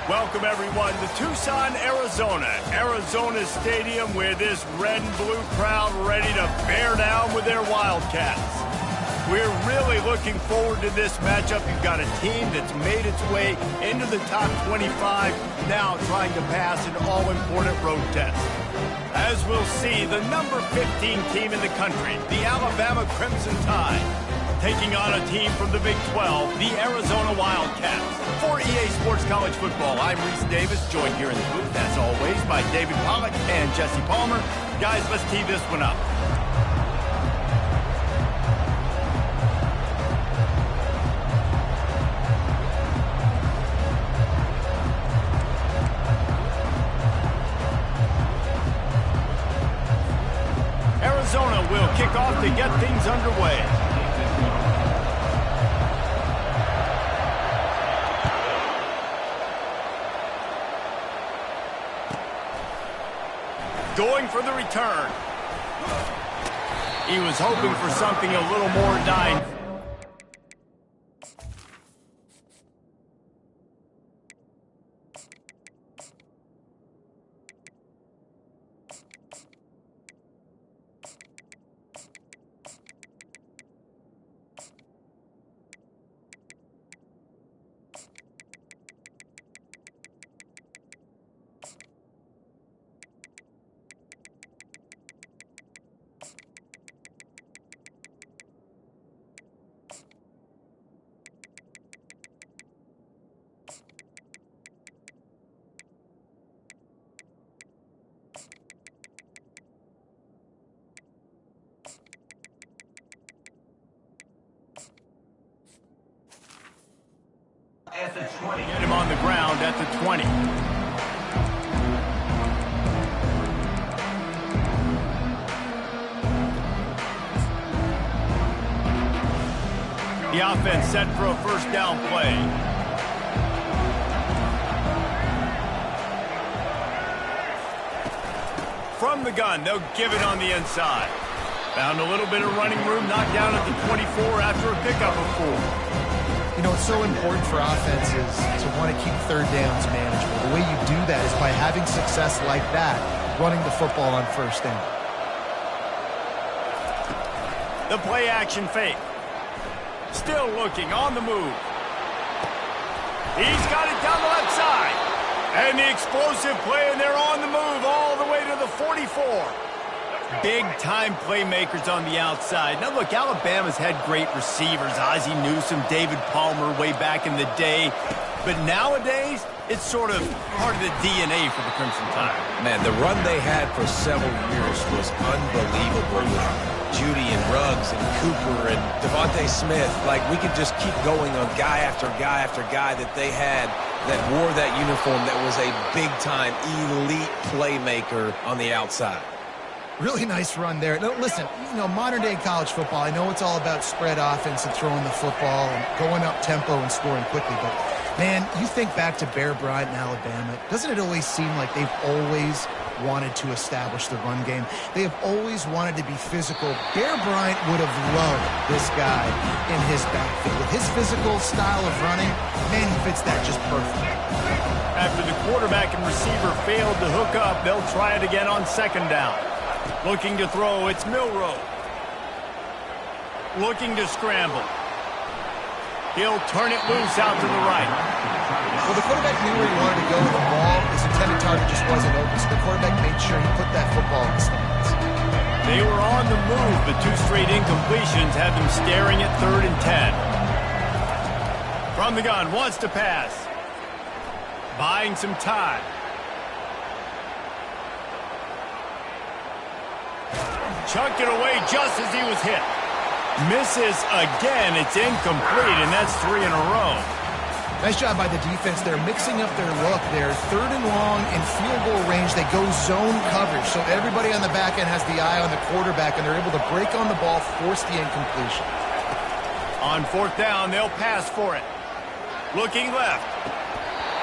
Welcome, everyone, to Tucson, Arizona. Arizona Stadium with this red and blue crowd ready to bear down with their Wildcats. We're really looking forward to this matchup. You've got a team that's made its way into the top 25, now trying to pass an all-important road test. As we'll see, the number 15 team in the country, the Alabama Crimson Tide, taking on a team from the Big 12, the Arizona Wildcats. For EA Sports College Football, I'm Reese Davis, joined here in the booth, as always, by David Pollack and Jesse Palmer. Guys, let's tee this one up. Arizona will kick off to get things underway. Going for the return. He was hoping for something a little more dynamic. At the 20. Get him on the ground at the 20. The offense set for a first down play. From the gun, they'll give it on the inside. Found a little bit of running room, knocked down at the 24 after a pickup of 4. You know, it's so important for offenses to want to keep third downs manageable. The way you do that is by having success like that, running the football on first down. The play action fake. Still looking on the move. He's got it down the left side. And the explosive play, and they're on the move all the way to the 44. Big-time playmakers on the outside. Now, look, Alabama's had great receivers. Ozzie Newsome, David Palmer way back in the day. But nowadays, it's sort of part of the DNA for the Crimson Tide. Man, the run they had for several years was unbelievable with Judy and Ruggs and Cooper and Devontae Smith. Like, we could just keep going on guy after guy after guy that they had that wore that uniform that was a big-time elite playmaker on the outside. Really nice run there. Now, listen, you know, modern-day college football, I know it's all about spread offense and throwing the football and going up tempo and scoring quickly, but, man, you think back to Bear Bryant in Alabama, doesn't it always seem like they've always wanted to establish the run game? They have always wanted to be physical. Bear Bryant would have loved this guy in his backfield. With his physical style of running, man, he fits that just perfect. After the quarterback and receiver failed to hook up, they'll try it again on second down. Looking to throw, it's Milroe. Looking to scramble. He'll turn it loose out to the right. Well, the quarterback knew where he wanted to go with the ball. His intended target just wasn't open, so the quarterback made sure he put that football in the stands. They were on the move, but 2 straight incompletions had them staring at 3rd and 10. From the gun, wants to pass. Buying some time. Chucked it away just as he was hit. Misses again. It's incomplete, and that's 3 in a row. Nice job by the defense. They're mixing up their look. They're 3rd and long in field goal range. They go zone coverage, so everybody on the back end has the eye on the quarterback, and they're able to break on the ball, force the incompletion. On 4th down, they'll pass for it. Looking left.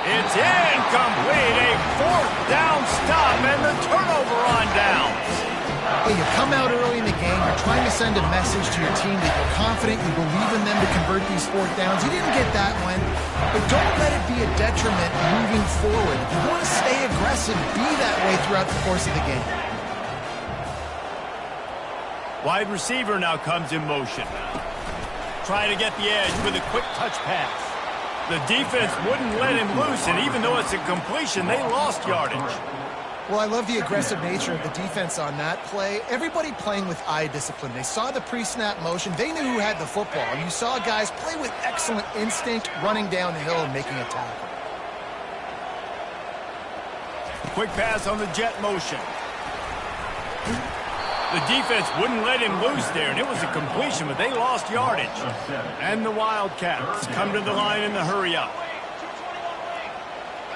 It's incomplete. A 4th down stop and the turnover on downs. Hey, you come out early in the game, you're trying to send a message to your team that you're confident, you believe in them to convert these 4th downs. You didn't get that one, but don't let it be a detriment moving forward. If you want to stay aggressive, be that way throughout the course of the game. Wide receiver now comes in motion. Trying to get the edge with a quick touch pass. The defense wouldn't let him loose, and even though it's a completion, they lost yardage. Well, I love the aggressive nature of the defense on that play. Everybody playing with eye discipline. They saw the pre-snap motion. They knew who had the football. And you saw guys play with excellent instinct, running down the hill and making a tackle. Quick pass on the jet motion. The defense wouldn't let him loose there, and it was a completion, but they lost yardage. And the Wildcats come to the line in the hurry-up.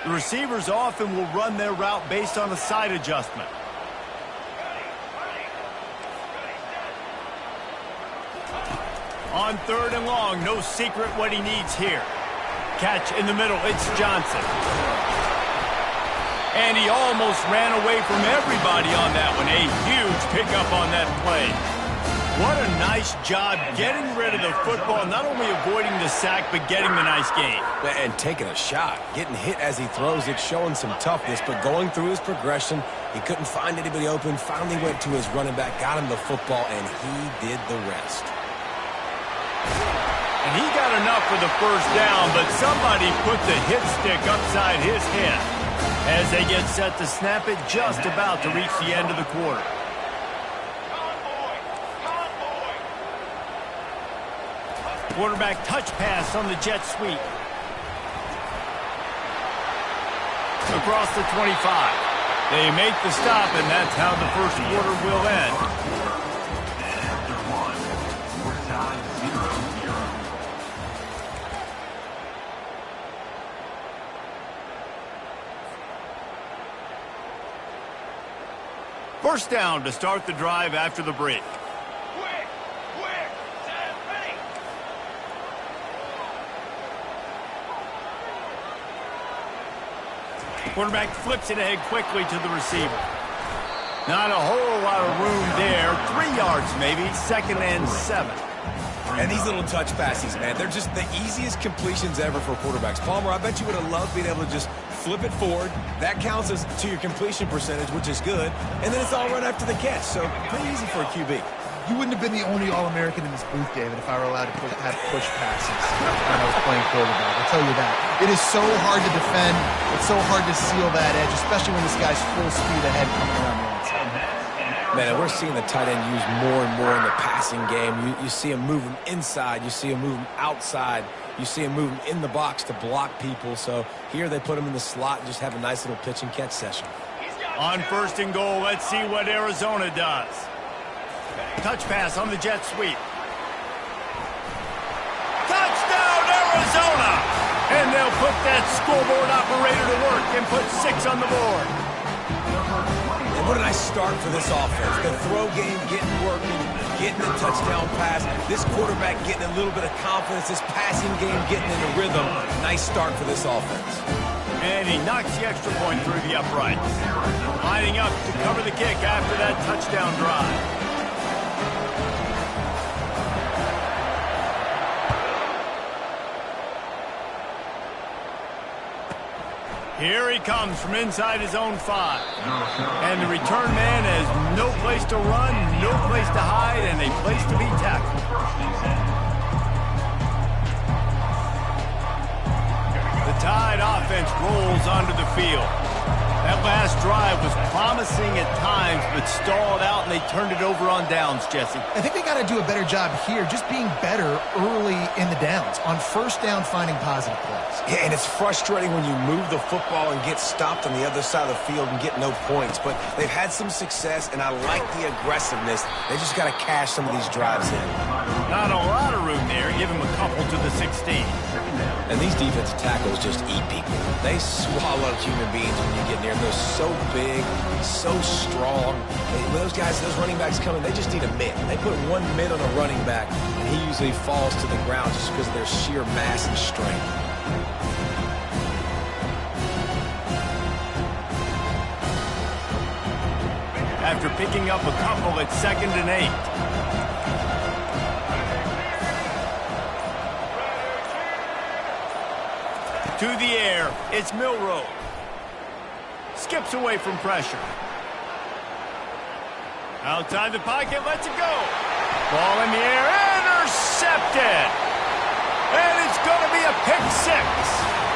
The receivers often will run their route based on a side adjustment. On 3rd and long, no secret what he needs here. Catch in the middle, it's Johnson. And he almost ran away from everybody on that one. A huge pickup on that play. What a nice job getting rid of the football, not only avoiding the sack, but getting the nice gain. And taking a shot, getting hit as he throws it, showing some toughness, but going through his progression, he couldn't find anybody open, finally went to his running back, got him the football, and he did the rest. And he got enough for the 1st down, but somebody put the hit stick upside his head as they get set to snap it just about to reach the end of the quarter. Quarterback touch pass on the jet sweep. Across the 25. They make the stop, and that's how the 1st quarter will end. First down to start the drive after the break. Quarterback flips it ahead quickly to the receiver. Not a whole lot of room there. 3 yards maybe, 2nd and 7. And these little touch passes, man, they're just the easiest completions ever for quarterbacks. Palmer, I bet you would have loved being able to just flip it forward. That counts as to your completion percentage, which is good. And then it's all right after the catch, so pretty easy for a QB. You wouldn't have been the only All-American in this booth, David, if I were allowed to have push passes when I was playing quarterback. I'll tell you that. It is so hard to defend. It's so hard to seal that edge, especially when this guy's full speed ahead coming around the outside. Man, and we're seeing the tight end used more and more in the passing game. You see him moving inside. You see him moving outside. You see him moving in the box to block people. So here they put him in the slot and just have a nice little pitch and catch session. On 1st and goal, let's see what Arizona does. Touch pass on the jet sweep. Touchdown, Arizona! And they'll put that scoreboard operator to work and put 6 on the board. And what a nice start for this offense. The throw game getting working, getting the touchdown pass. This quarterback getting a little bit of confidence. This passing game getting in a rhythm. Nice start for this offense. And he knocks the extra point through the uprights. Lining up to cover the kick after that touchdown drive. Here he comes from inside his own 5. And the return man has no place to run, no place to hide, and a place to be tackled. The Tide offense rolls onto the field. That last drive was promising at times, but stalled out, and they turned it over on downs, Jesse. I think they got to do a better job here, just being better early in the downs. On 1st down, finding positive plays. Yeah, and it's frustrating when you move the football and get stopped on the other side of the field and get no points. But they've had some success, and I like the aggressiveness. They just got to cash some of these drives in. Not a lot of room there. Give him a couple to the 16. And these defensive tackles just eat people. They swallow human beings when you get near them. They're so big, so strong. When those guys, those running backs come in, they just need a mitt. They put one mitt on a running back, and he usually falls to the ground just because of their sheer mass and strength. After picking up a couple, it's 2nd and 8. To the air, it's Milroe. Skips away from pressure. Outside the pocket, lets it go. Ball in the air, intercepted. And it's going to be a pick 6.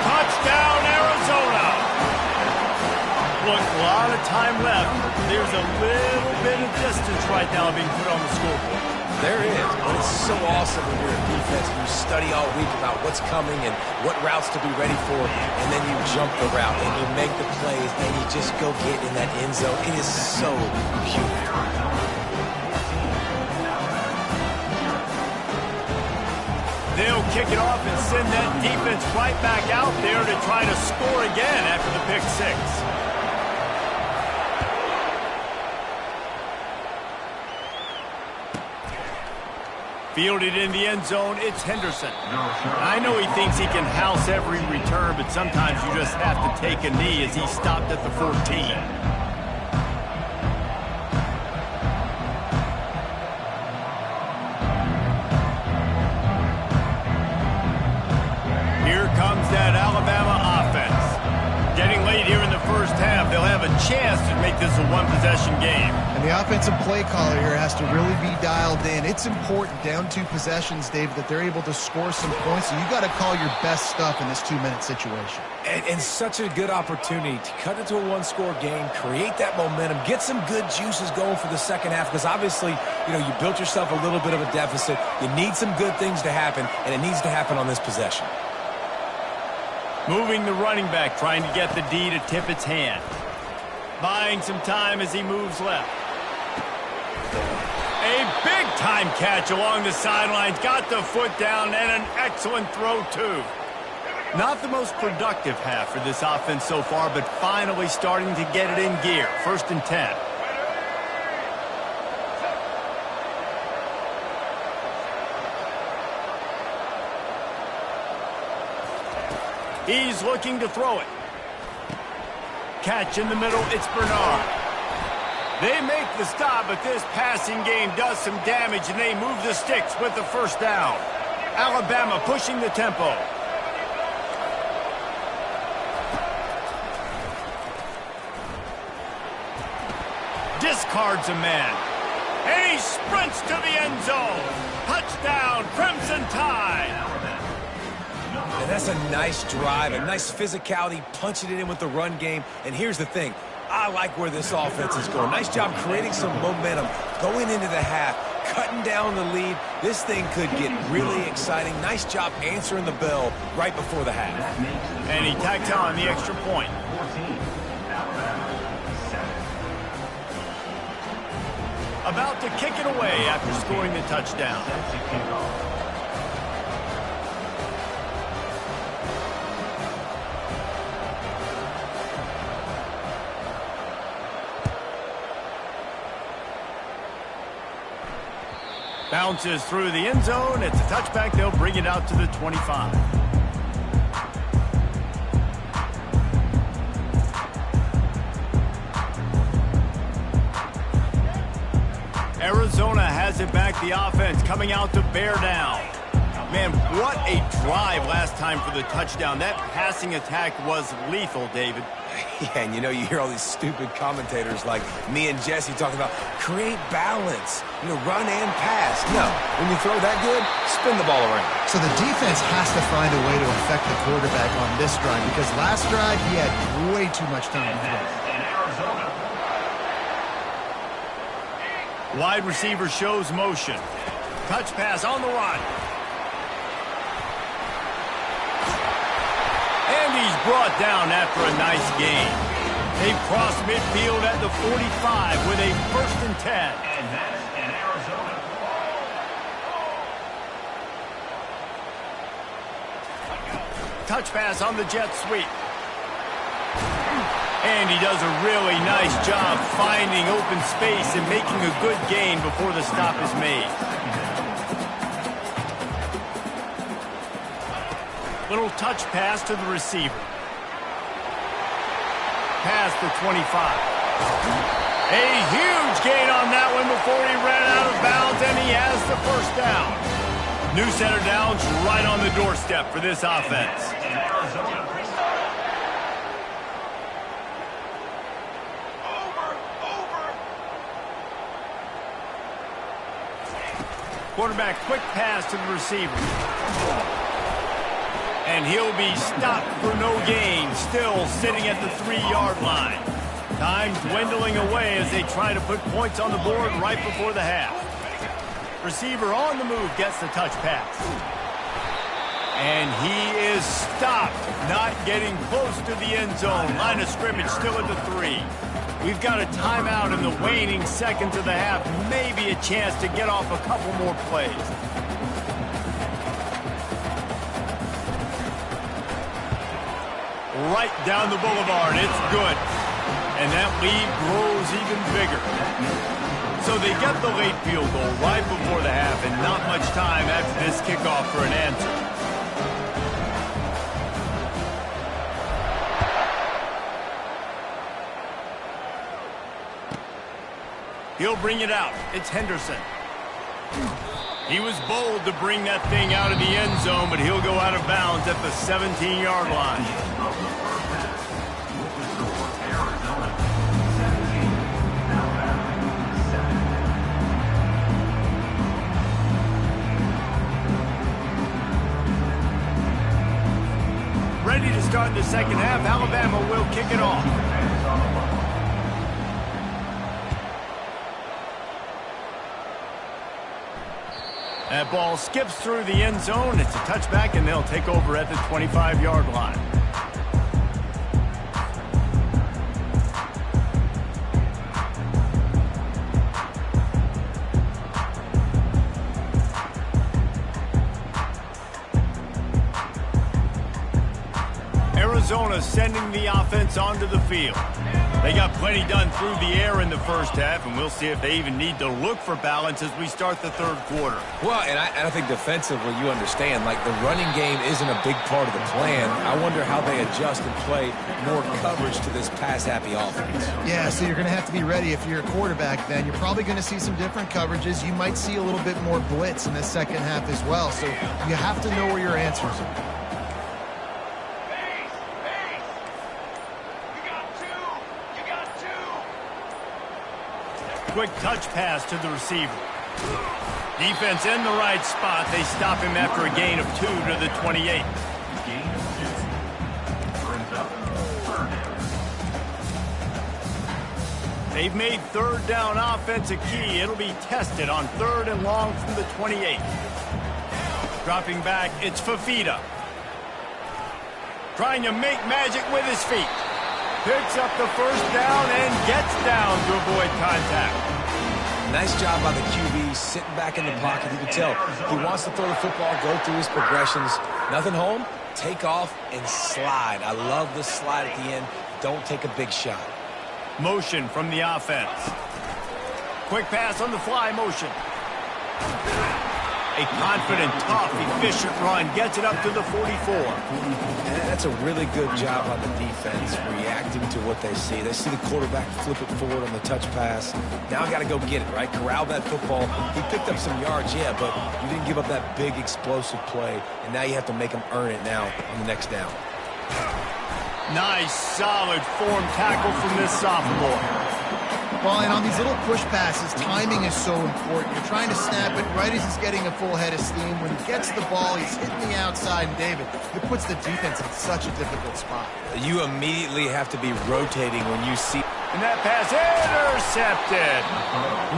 Touchdown, Arizona. Look, a lot of time left. There's a little bit of distance right now being put on the scoreboard. There is, but it's so awesome when you're in defense and you study all week about what's coming and what routes to be ready for, and then you jump the route and you make the plays and you just go get in that end zone. It is so beautiful. They'll kick it off and send that defense right back out there to try to score again after the pick 6. Fielded in the end zone, it's Henderson. I know he thinks he can house every return, but sometimes you just have to take a knee as he stopped at the 14. Here comes that Alabama offense. Getting late here in the first half, they'll have a chance to make this a one-possession game. And the offensive play caller here has to really be dialed in. It's important down 2 possessions, Dave, that they're able to score some points. So you got to call your best stuff in this 2-minute situation. And such a good opportunity to cut into a one-score game, create that momentum, get some good juices going for the second half, because obviously, you built yourself a little bit of a deficit. You need some good things to happen, and it needs to happen on this possession. Moving the running back, trying to get the D to tip its hand. Buying some time as he moves left. A big-time catch along the sidelines. Got the foot down and an excellent throw, too. Not the most productive half for this offense so far, but finally starting to get it in gear. 1st and 10. He's looking to throw it. Catch in the middle, it's Bernard. They make the stop, but this passing game does some damage, and they move the sticks with the 1st down. Alabama pushing the tempo. Discards a man. And he sprints to the end zone. Touchdown, Crimson Tide. And that's a nice drive, a nice physicality, punching it in with the run game. And here's the thing. I like where this offense is going. Nice job creating some momentum, going into the half, cutting down the lead. This thing could get really exciting. Nice job answering the bell right before the half. And he tacks on the extra point. About to kick it away after scoring the touchdown. Bounces through the end zone. It's a touchback. They'll bring it out to the 25. Arizona has it back. The offense coming out to bear down. Man, what a drive last time for the touchdown. That passing attack was lethal, David. Yeah, and you hear all these stupid commentators like me and Jesse talking about create balance, run and pass. No, when you throw that good, spin the ball around. So the defense has to find a way to affect the quarterback on this drive, because last drive he had way too much time to throw. Wide receiver shows motion. Touch pass on the run. And he's brought down after a nice gain. They've crossed midfield at the 45 with a 1st and 10. And that's in Arizona. touch pass on the jet sweep. And he does a really nice job finding open space and making a good gain before the stop is made. Little touch pass to the receiver. Past the 25. A huge gain on that one before he ran out of bounds, and he has the first down. New center downs right on the doorstep for this offense. Quarterback quick pass to the receiver. And he'll be stopped for no gain, still sitting at the 3-yard line. Time dwindling away as they try to put points on the board right before the half. Receiver on the move gets the touch pass. And he is stopped, not getting close to the end zone. Line of scrimmage still at the 3. We've got a timeout in the waning seconds of the half. Maybe a chance to get off a couple more plays. Right down the boulevard. It's good. And that lead grows even bigger. So they get the late field goal right before the half, and not much time after this kickoff for an answer. He'll bring it out. It's Henderson. He was bold to bring that thing out of the end zone, but he'll go out of bounds at the 17-yard line. Ready to start the second half. Alabama will kick it off. That ball skips through the end zone. It's a touchback, and they'll take over at the 25-yard line. Arizona sending the offense onto the field. They got plenty done through the air in the first half, and we'll see if they even need to look for balance as we start the third quarter. Well, and I think defensively, you understand, like the running game isn't a big part of the plan. I wonder how they adjust and play more coverage to this pass-happy offense. Yeah, so you're going to have to be ready if you're a quarterback then. You're probably going to see some different coverages. You might see a little bit more blitz in the second half as well, so you have to know where your answers are. Quick touch pass to the receiver. Defense in the right spot. They stop him after a gain of 2 to the 28. They've made third down offense a key. It'll be tested on 3rd and long from the 28. Dropping back, it's Fafita. Trying to make magic with his feet. Picks up the first down and gets down to avoid contact. Nice job by the QB, sitting back in the pocket. You can tell he wants to throw the football, go through his progressions. Nothing home, take off and slide. I love the slide at the end. Don't take a big shot. Motion from the offense. Quick pass on the fly motion. A confident, tough, efficient run gets it up to the 44. And that's a really good job on the defense, reacting to what they see. They see the quarterback flip it forward on the touch pass. Now got to go get it, right? Corral that football. He picked up some yards, yeah, but you didn't give up that big explosive play, and now you have to make him earn it now on the next down. Nice, solid form tackle from this sophomore. Well, and on these little push passes, timing is so important. You're trying to snap it right as he's getting a full head of steam. When he gets the ball, he's hitting the outside, and David, it puts the defense in such a difficult spot. You immediately have to be rotating when you see... And that pass intercepted.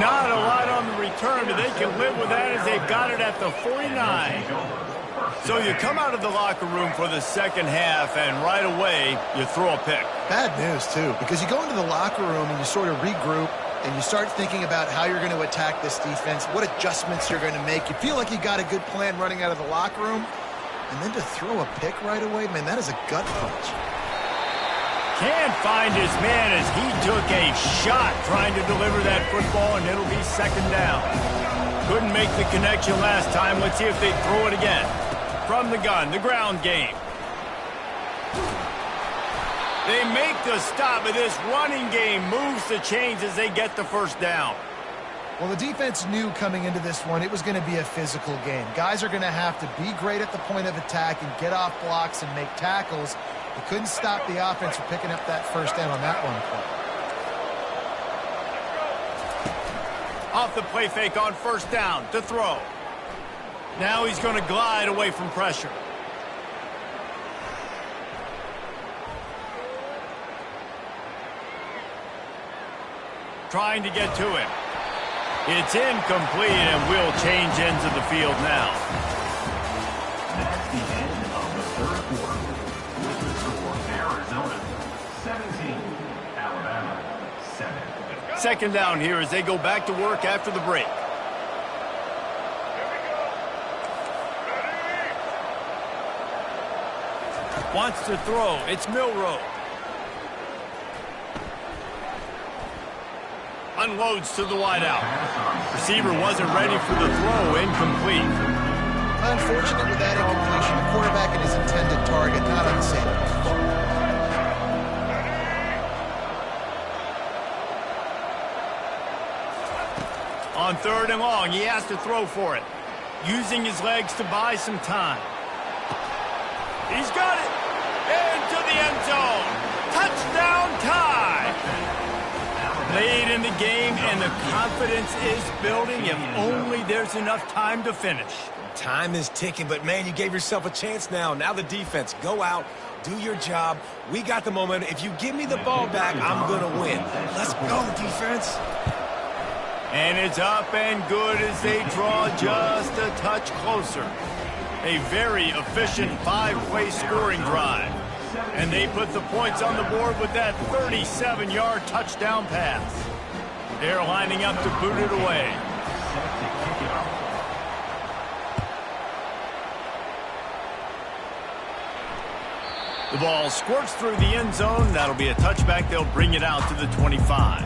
Not a lot on the return, but they can live with that as they've got it at the 49. So you come out of the locker room for the second half, and right away, you throw a pick. Bad news, too, because you go into the locker room and you sort of regroup, and you start thinking about how you're going to attack this defense, what adjustments you're going to make. You feel like you got a good plan running out of the locker room, And then to throw a pick right away, man, that is a gut punch. Can't find his man as he took a shot trying to deliver that football, and it'll be second down. Couldn't make the connection last time. Let's see if they throw it again. From the gun, the ground game. They make the stop, but this running game moves the chains as they get the first down. Well, the defense knew coming into this one it was going to be a physical game. Guys are going to have to be great at the point of attack and get off blocks and make tackles. They couldn't stop the offense from picking up that first down on that one play. Off the play fake on first down to throw. Now he's going to glide away from pressure. Trying to get to him. It's incomplete, and we'll change ends of the field now. That's the end of the third quarter. With the score, Arizona 17, Alabama 7. Second down here as they go back to work after the break. Wants to throw. It's Milroe. Unloads to the wideout. Receiver wasn't ready for the throw. Incomplete. Unfortunate with that incompletion. The quarterback and his intended target not on the same page. On third and long, he has to throw for it. Using his legs to buy some time. He's got it. Into the end zone. Touchdown tie. Late in the game, and the confidence is building if only there's enough time to finish. Time is ticking, but, man, you gave yourself a chance now. Now the defense, go out, do your job. We got the momentum. If you give me the ball back, I'm going to win. Let's go, defense. And it's up and good as they draw just a touch closer. A very efficient 5-play scoring drive. And they put the points on the board with that 37-yard touchdown pass. They're lining up to boot it away. The ball squirts through the end zone. That'll be a touchback. They'll bring it out to the 25.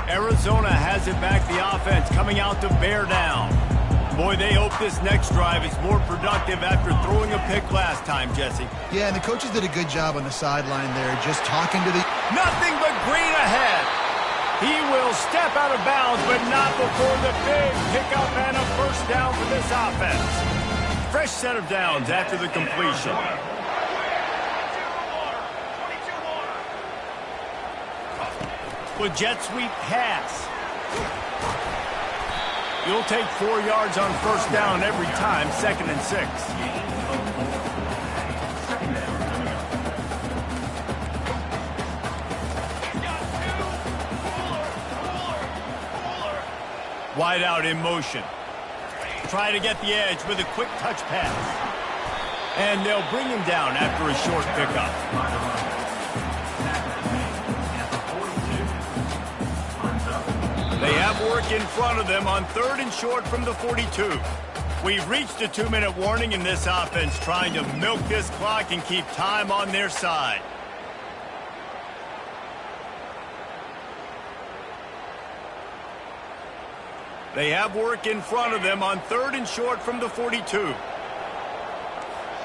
Arizona has it back. The offense coming out to bear down. Boy, they hope this next drive is more productive after throwing a pick last time, Jesse. Yeah, and the coaches did a good job on the sideline there, just talking to the... Nothing but green ahead. He will step out of bounds, but not before the big pickup and a first down for this offense. Fresh set of downs after the completion. With jet sweep pass. You'll take 4 yards on first down every time, 2nd and 6. Wide out in motion. Try to get the edge with a quick touch pass. And they'll bring him down after a short pickup. They have work in front of them on 3rd and short from the 42. We've reached a 2-minute warning in this offense, trying to milk this clock and keep time on their side. They have work in front of them on 3rd and short from the 42.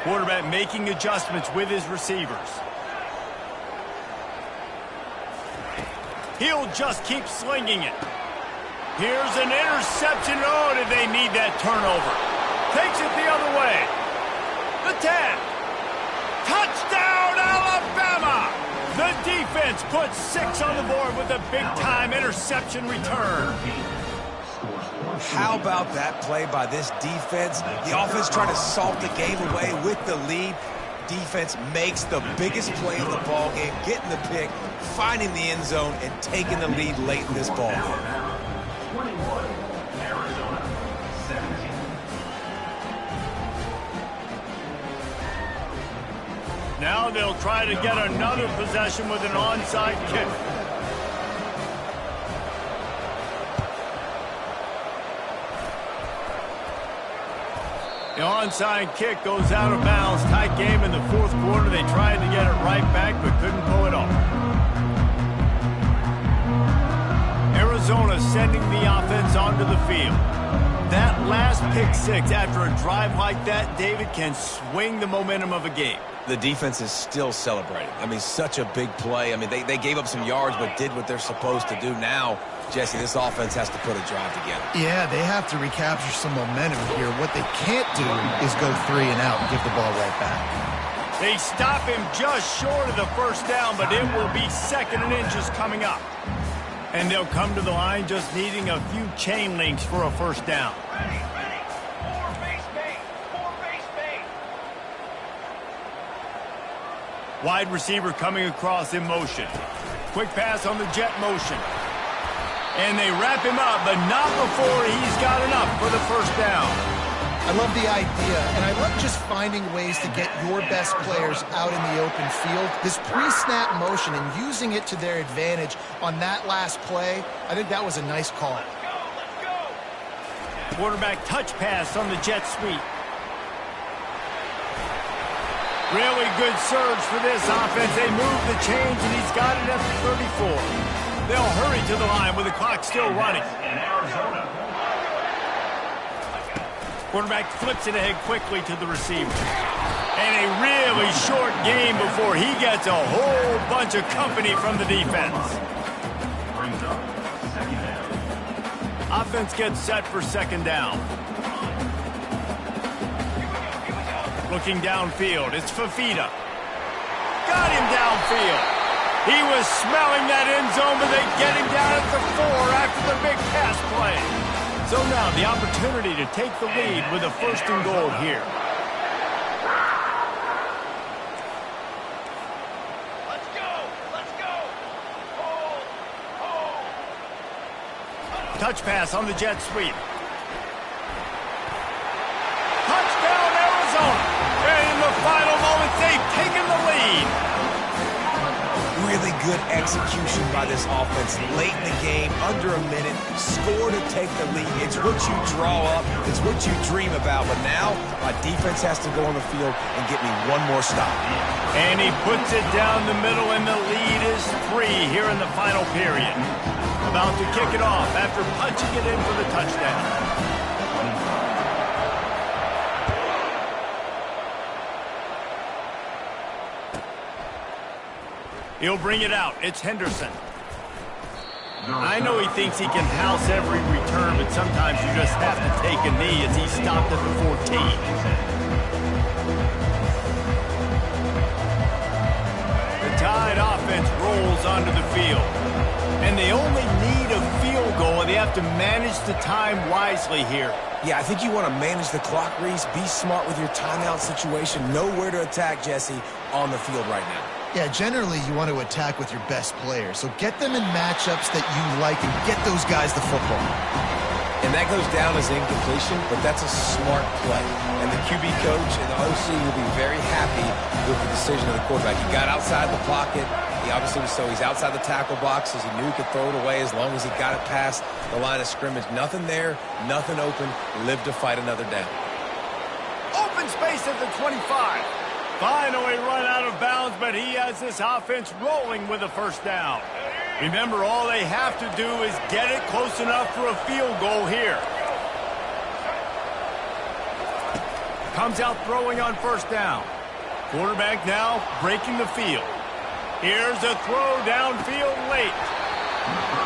Quarterback making adjustments with his receivers. He'll just keep slinging it. Here's an interception. Oh, did they need that turnover? Takes it the other way. The 10. Touchdown, Alabama! The defense puts 6 on the board with a big-time interception return. How about that play by this defense? The offense trying to salt the game away with the lead. Defense makes the biggest play of the ball game, getting the pick, finding the end zone, and taking the lead late in this ball game. 21, Arizona 17. Now they'll try to get another possession with an onside kick. onside kick goes out of bounds. Tight game in the fourth quarter. They tried to get it right back, but couldn't pull it off. Arizona sending the offense onto the field. That last pick six after a drive like that, David, can swing the momentum of a game. The defense is still celebrating. I mean, such a big play. I mean, they gave up some yards but did what they're supposed to do. Now, Jesse, this offense has to put a drive together. Yeah, they have to recapture some momentum here. What they can't do is go 3 and out and give the ball right back. They stop him just short of the first down, but it will be 2nd and inches coming up. And they'll come to the line just needing a few chain links for a first down. Ready. 4 base bait. 4 base bait. Wide receiver coming across in motion. Quick pass on the jet motion. And they wrap him up, but not before he's got enough for the first down. I love the idea, and I love just finding ways to get your best players out in the open field. This pre-snap motion and using it to their advantage on that last play, I think that was a nice call. Let's go. Quarterback touch pass on the jet sweep. Really good surge for this offense. They move the change, and he's got it at the 34. They'll hurry to the line with the clock still running. In Arizona. Quarterback flips it ahead quickly to the receiver. And a really short game before he gets a whole bunch of company from the defense. Brings up 2nd down. Offense gets set for 2nd down. Looking downfield, it's Fafita. Got him downfield. He was smelling that end zone, but they get him down at the 4 after the big pass play. So now the opportunity to take the lead with a 1st and goal here. Let's go. Hold. Touch pass on the jet sweep. Touchdown, Arizona. And in the final moments, they've taken the lead. Really good execution by this offense late in the game, under a minute, score to take the lead. It's what you draw up. It's what you dream about. But now, my defense has to go on the field and get me one more stop. And he puts it down the middle, and the lead is 3 here in the final period. About to kick it off after punching it in for the touchdown. He'll bring it out. It's Henderson. I know he thinks he can house every return, but sometimes you just have to take a knee as he stopped at the 14. The Tide offense rolls onto the field. And they only need a field goal, and they have to manage the time wisely here. Yeah, I think you want to manage the clock, Reese. Be smart with your timeout situation. Know where to attack, Jesse, on the field right now. Yeah, generally you want to attack with your best players. So get them in matchups that you like and get those guys the football. And that goes down as incompletion, but that's a smart play. And the QB coach and the OC will be very happy with the decision of the quarterback. He got outside the pocket. He obviously was he's outside the tackle boxes. He knew he could throw it away as long as he got it past the line of scrimmage. Nothing there, nothing open. Live to fight another down. Open space at the 25. Finally run out of bounds, but he has this offense rolling with a 1st down. Remember, all they have to do is get it close enough for a field goal here. Comes out throwing on 1st down. Quarterback now breaking the field. Here's a throw downfield late.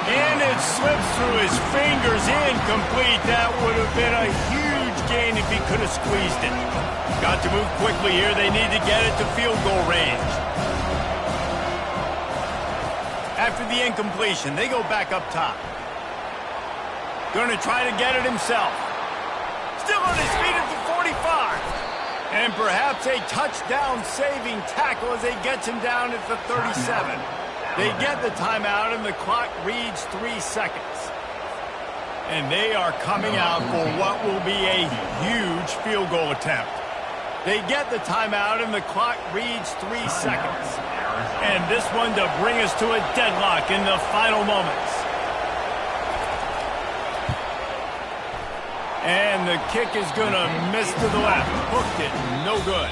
And it slips through his fingers, incomplete. That would have been a huge gain if he could have squeezed it. Got to move quickly here. They need to get it to field goal range. After the incompletion, they go back up top. Going to try to get it himself. Still on his feet at the 45. And perhaps a touchdown-saving tackle as he gets him down at the 37. They get the timeout, and the clock reads 3 seconds. And they are coming out for what will be a huge field goal attempt. They get the timeout, and the clock reads 3 seconds. And this one to bring us to a deadlock in the final moments. And the kick is going to miss to the left. Hooked it. No good.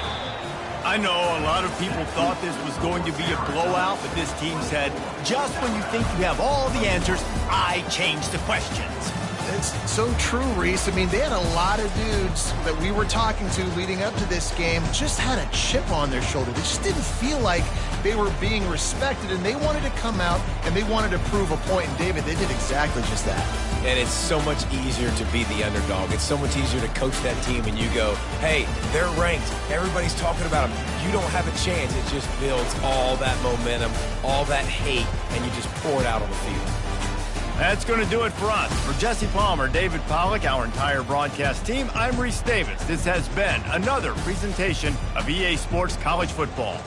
I know a lot of people thought this was going to be a blowout, but this team said, just when you think you have all the answers, I change the questions. It's so true, Reese. I mean, they had a lot of dudes that we were talking to leading up to this game just had a chip on their shoulder. They just didn't feel like they were being respected, and they wanted to come out and they wanted to prove a point. And, David, they did exactly just that. And it's so much easier to be the underdog. It's so much easier to coach that team and you go, hey, they're ranked. Everybody's talking about them. You don't have a chance. It just builds all that momentum, all that hate, and you just pour it out on the field. That's going to do it for us. For Jesse Palmer, David Pollack, our entire broadcast team, I'm Reese Davis. This has been another presentation of EA Sports College Football.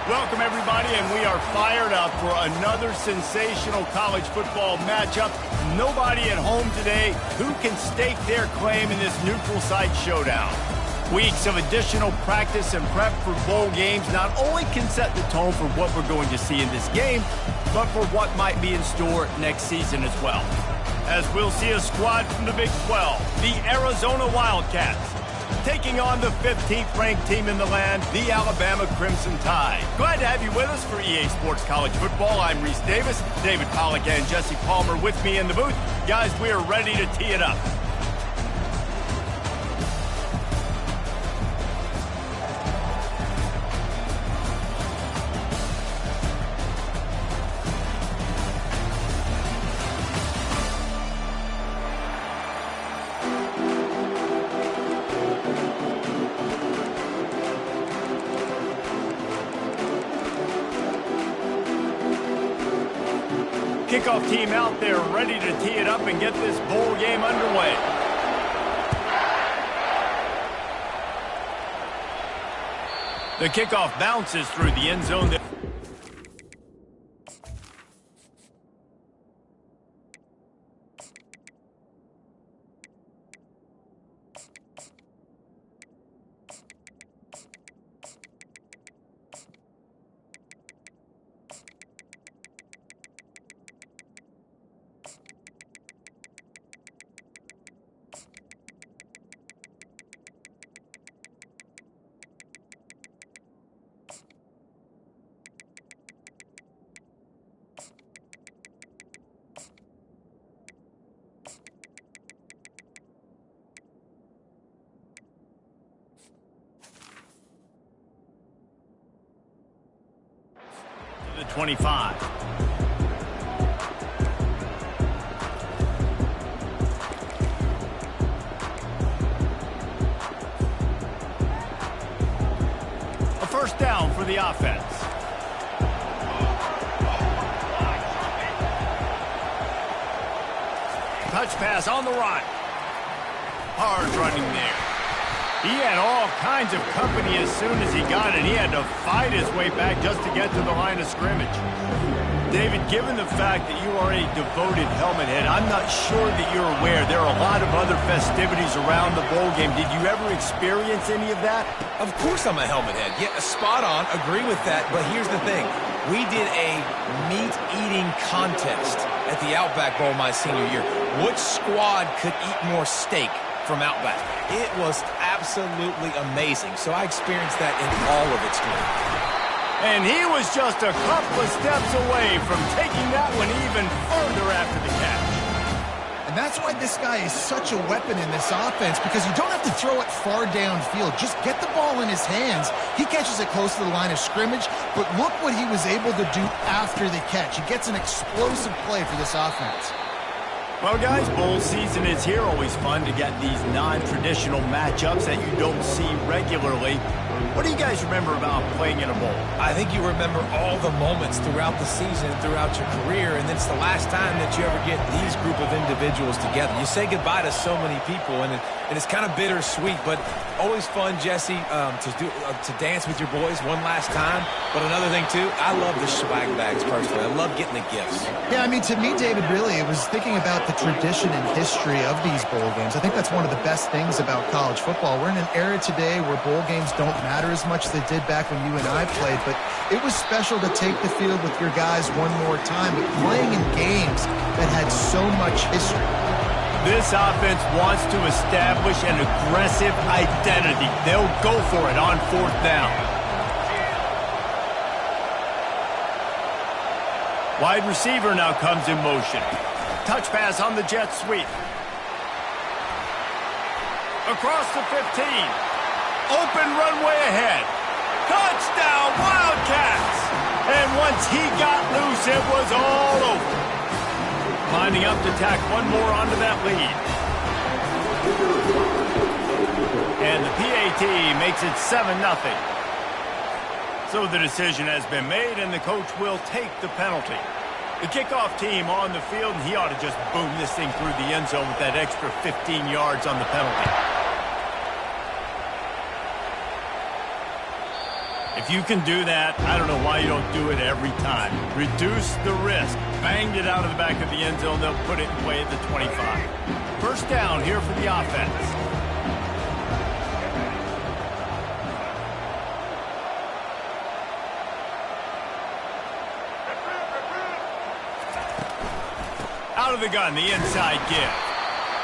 Welcome, everybody, and we are fired up for another sensational college football matchup. Nobody at home today who can stake their claim in this neutral site showdown. Weeks of additional practice and prep for bowl games not only can set the tone for what we're going to see in this game, but for what might be in store next season as well. As we'll see a squad from the Big 12, the Arizona Wildcats, taking on the 15th-ranked team in the land, the Alabama Crimson Tide. Glad to have you with us for EA Sports College Football. I'm Reese Davis, David Pollack and Jesse Palmer with me in the booth. Guys, we are ready to tee it up. Kickoff team out there ready to tee it up and get this bowl game underway. The kickoff bounces through the end zone. The 25. A first down for the offense. Touch pass on the run. Hard running there. He had all kinds of company as soon as he got it. He had to fight his way back just to get to the line of scrimmage. David, given the fact that you are a devoted helmet head, I'm not sure that you're aware there are a lot of other festivities around the bowl game. Did you ever experience any of that? Of course I'm a helmet head. Yeah, spot on. Agree with that. But here's the thing. We did a meat-eating contest at the Outback Bowl my senior year. Which squad could eat more steak from Outback? It was absolutely amazing. So I experienced that in all of its glory. And he was just a couple of steps away from taking that one even further after the catch. And that's why this guy is such a weapon in this offense, because you don't have to throw it far downfield. Just get the ball in his hands. He catches it close to the line of scrimmage, but look what he was able to do after the catch. He gets an explosive play for this offense. Well, guys, bowl season is here. Always fun to get these non-traditional matchups that you don't see regularly. What do you guys remember about playing in a bowl? I think you remember all the moments throughout the season, throughout your career, and it's the last time that you ever get these group of individuals together. You say goodbye to so many people, and it's kind of bittersweet, but always fun, Jesse, to dance with your boys one last time. But another thing, too, I love the swag bags, personally. I love getting the gifts. Yeah, I mean, to me, David, really, it was thinking about the tradition and history of these bowl games. I think that's one of the best things about college football. We're in an era today where bowl games don't matter as much as they did back when you and I played, but it was special to take the field with your guys one more time, but playing in games that had so much history. This offense wants to establish an aggressive identity. They'll go for it on fourth down. Wide receiver now comes in motion. Touch pass on the jet sweep. Across the 15. Open runway ahead. Touchdown, Wildcats! And once he got loose, it was all over. Lining up to tack one more onto that lead. And the PAT makes it 7-0. So the decision has been made, and the coach will take the penalty. The kickoff team on the field, and he ought to just boom this thing through the end zone with that extra 15 yards on the penalty. If you can do that, I don't know why you don't do it every time. Reduce the risk. Banged it out of the back of the end zone. They'll put it in play at the 25. First down here for the offense. Out of the gun, the inside give.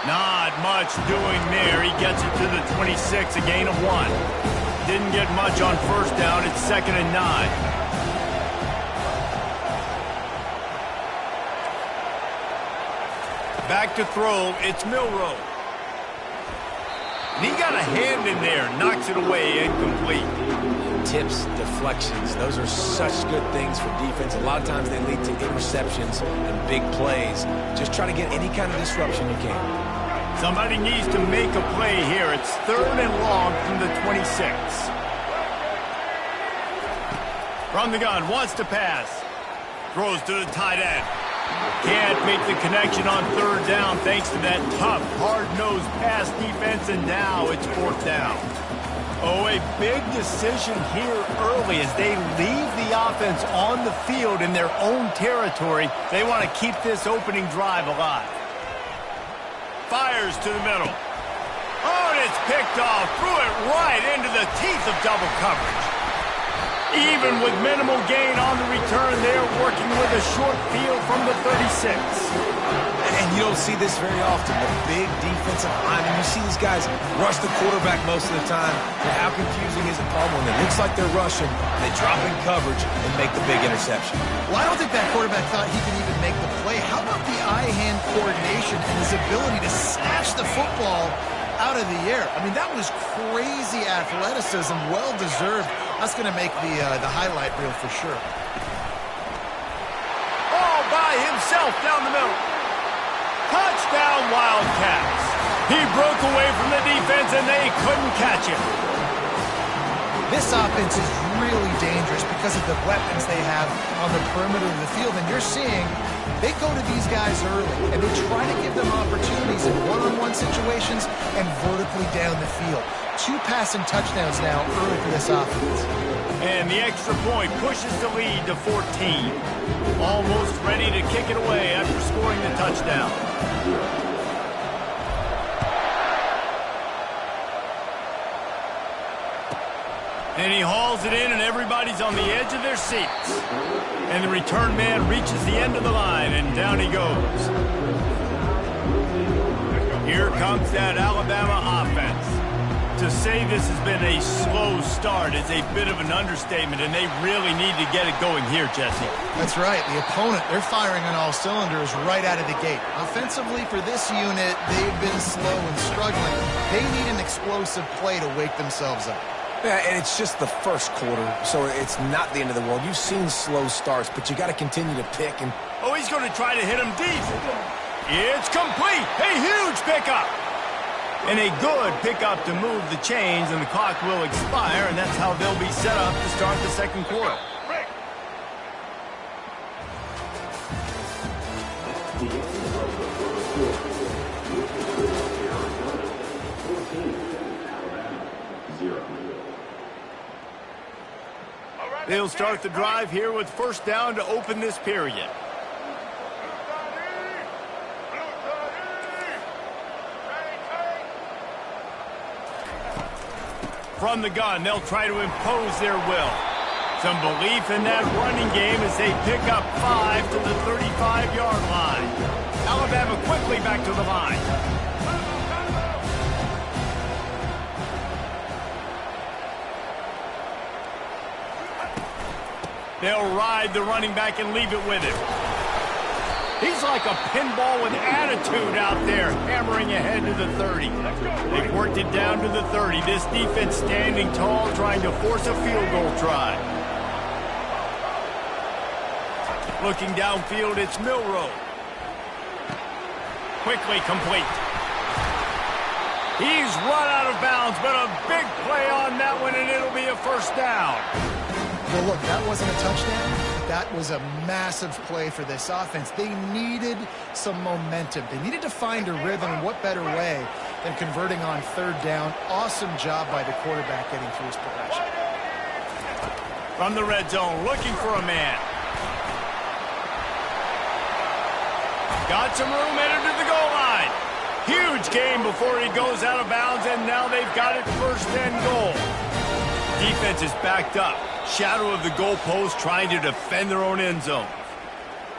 Not much doing there. He gets it to the 26, a gain of 1. Didn't get much on first down. It's 2nd and 9. Back to throw. It's Milroe. And he got a hand in there. Knocks it away. Incomplete. Tips, deflections, those are such good things for defense. A lot of times they lead to interceptions and big plays. Just try to get any kind of disruption you can. Somebody needs to make a play here. It's 3rd and long from the 26. From the gun, wants to pass. Throws to the tight end. Can't make the connection on 3rd down thanks to that tough, hard-nosed pass defense, and now it's 4th down. Oh, a big decision here early as they leave the offense on the field in their own territory. They want to keep this opening drive alive. Fires to the middle. Oh, and it's picked off. Threw it right into the teeth of double coverage. Even with minimal gain on the return, they're working with a short field from the 36. And you don't see this very often. The big defensive line. And you see these guys rush the quarterback most of the time. And how confusing is it, Paul, when it looks like they're rushing, they drop in coverage and make the big interception? Well, I don't think that quarterback thought he could even make the play. How about the eye-hand coordination and his ability to snatch the football out of the air? I mean, that was crazy athleticism, well-deserved. That's going to make the highlight reel for sure. by himself down the middle. Touchdown, Wildcats. He broke away from the defense, and they couldn't catch him. This offense is really dangerous because of the weapons they have on the perimeter of the field. And you're seeing they go to these guys early, and they try to give them opportunities in one-on-one situations and vertically down the field. 2 passing touchdowns now early for this offense. And the extra point pushes the lead to 14. Almost ready to kick it away after scoring the touchdown. And he hauls it in, and everybody's on the edge of their seats. And the return man reaches the end of the line, and down he goes. Here comes that Alabama offense. To say this has been a slow start is a bit of an understatement, and they really need to get it going here, Jesse. That's right. The opponent, they're firing on all cylinders right out of the gate. Offensively, for this unit, they've been slow and struggling. They need an explosive play to wake themselves up. Yeah, and it's just the first quarter, so it's not the end of the world. You've seen slow starts, but you got to continue to pick. And oh, he's going to try to hit him deep. It's complete. A huge pickup. And a good pickup to move the chains, and the clock will expire, and that's how they'll be set up to start the second quarter. They'll start the drive here with first down to open this period. From the gun, they'll try to impose their will. Some belief in that running game as they pick up 5 to the 35-yard line. Alabama quickly back to the line. They'll ride the running back and leave it with him. He's like a pinball with attitude out there, hammering ahead to the 30. They've worked it down to the 30. This defense standing tall, trying to force a field goal try. Looking downfield, it's Milroe. Quickly complete. He's run out of bounds, but a big play on that one, and it'll be a first down. Well, look, that wasn't a touchdown. That was a massive play for this offense. They needed some momentum. They needed to find a rhythm, and what better way than converting on third down. Awesome job by the quarterback getting through his progression. From the red zone, looking for a man. Got some room, headed to the goal line. Huge gain before he goes out of bounds, and now they've got it first and goal. Defense is backed up. Shadow of the goalpost, trying to defend their own end zone.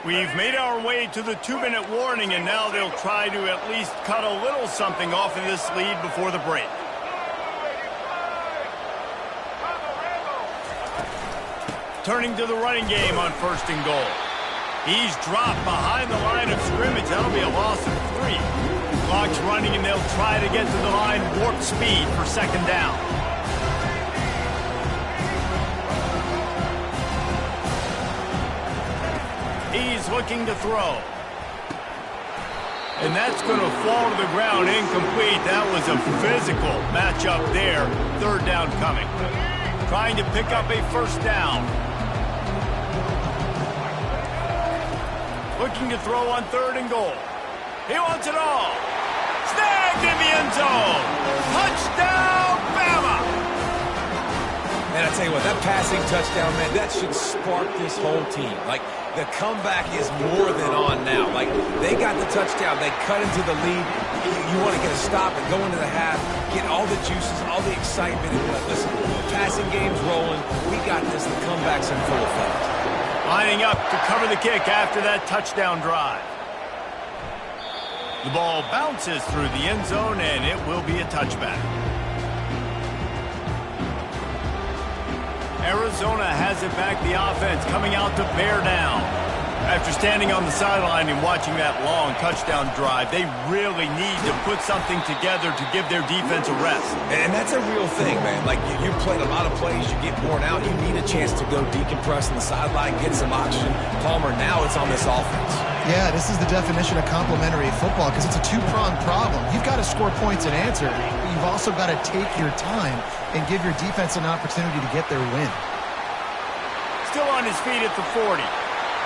We've made our way to the 2-minute warning, and now they'll try to at least cut a little something off of this lead before the break. Turning to the running game on first and goal. He's dropped behind the line of scrimmage. That'll be a loss of 3. Clock's running, and they'll try to get to the line warp speed for second down. He's looking to throw. And that's going to fall to the ground incomplete. That was a physical matchup there. Third down coming. Trying to pick up a first down. Looking to throw on third and goal. He wants it all. Snagged in the end zone. Touchdown, Bama! Man, I tell you what, that passing touchdown, man, that should spark this whole team. Like, the comeback is more than on now. Like, they got the touchdown. They cut into the lead. You want to get a stop and go into the half, get all the juices, all the excitement. And listen, passing game's rolling. We got this. The comeback's in full effect. Lining up to cover the kick after that touchdown drive. The ball bounces through the end zone, and it will be a touchback. Arizona has it back, the offense coming out to bear down. After standing on the sideline and watching that long touchdown drive, they really need to put something together to give their defense a rest. And that's a real thing, man. Like, you played a lot of plays, you get worn out, you need a chance to go decompress on the sideline, get some oxygen. Palmer, now it's on this offense. Yeah, this is the definition of complementary football because it's a two-pronged problem. You've got to score points and answer. You've also got to take your time and give your defense an opportunity to get their win. Still on his feet at the 40.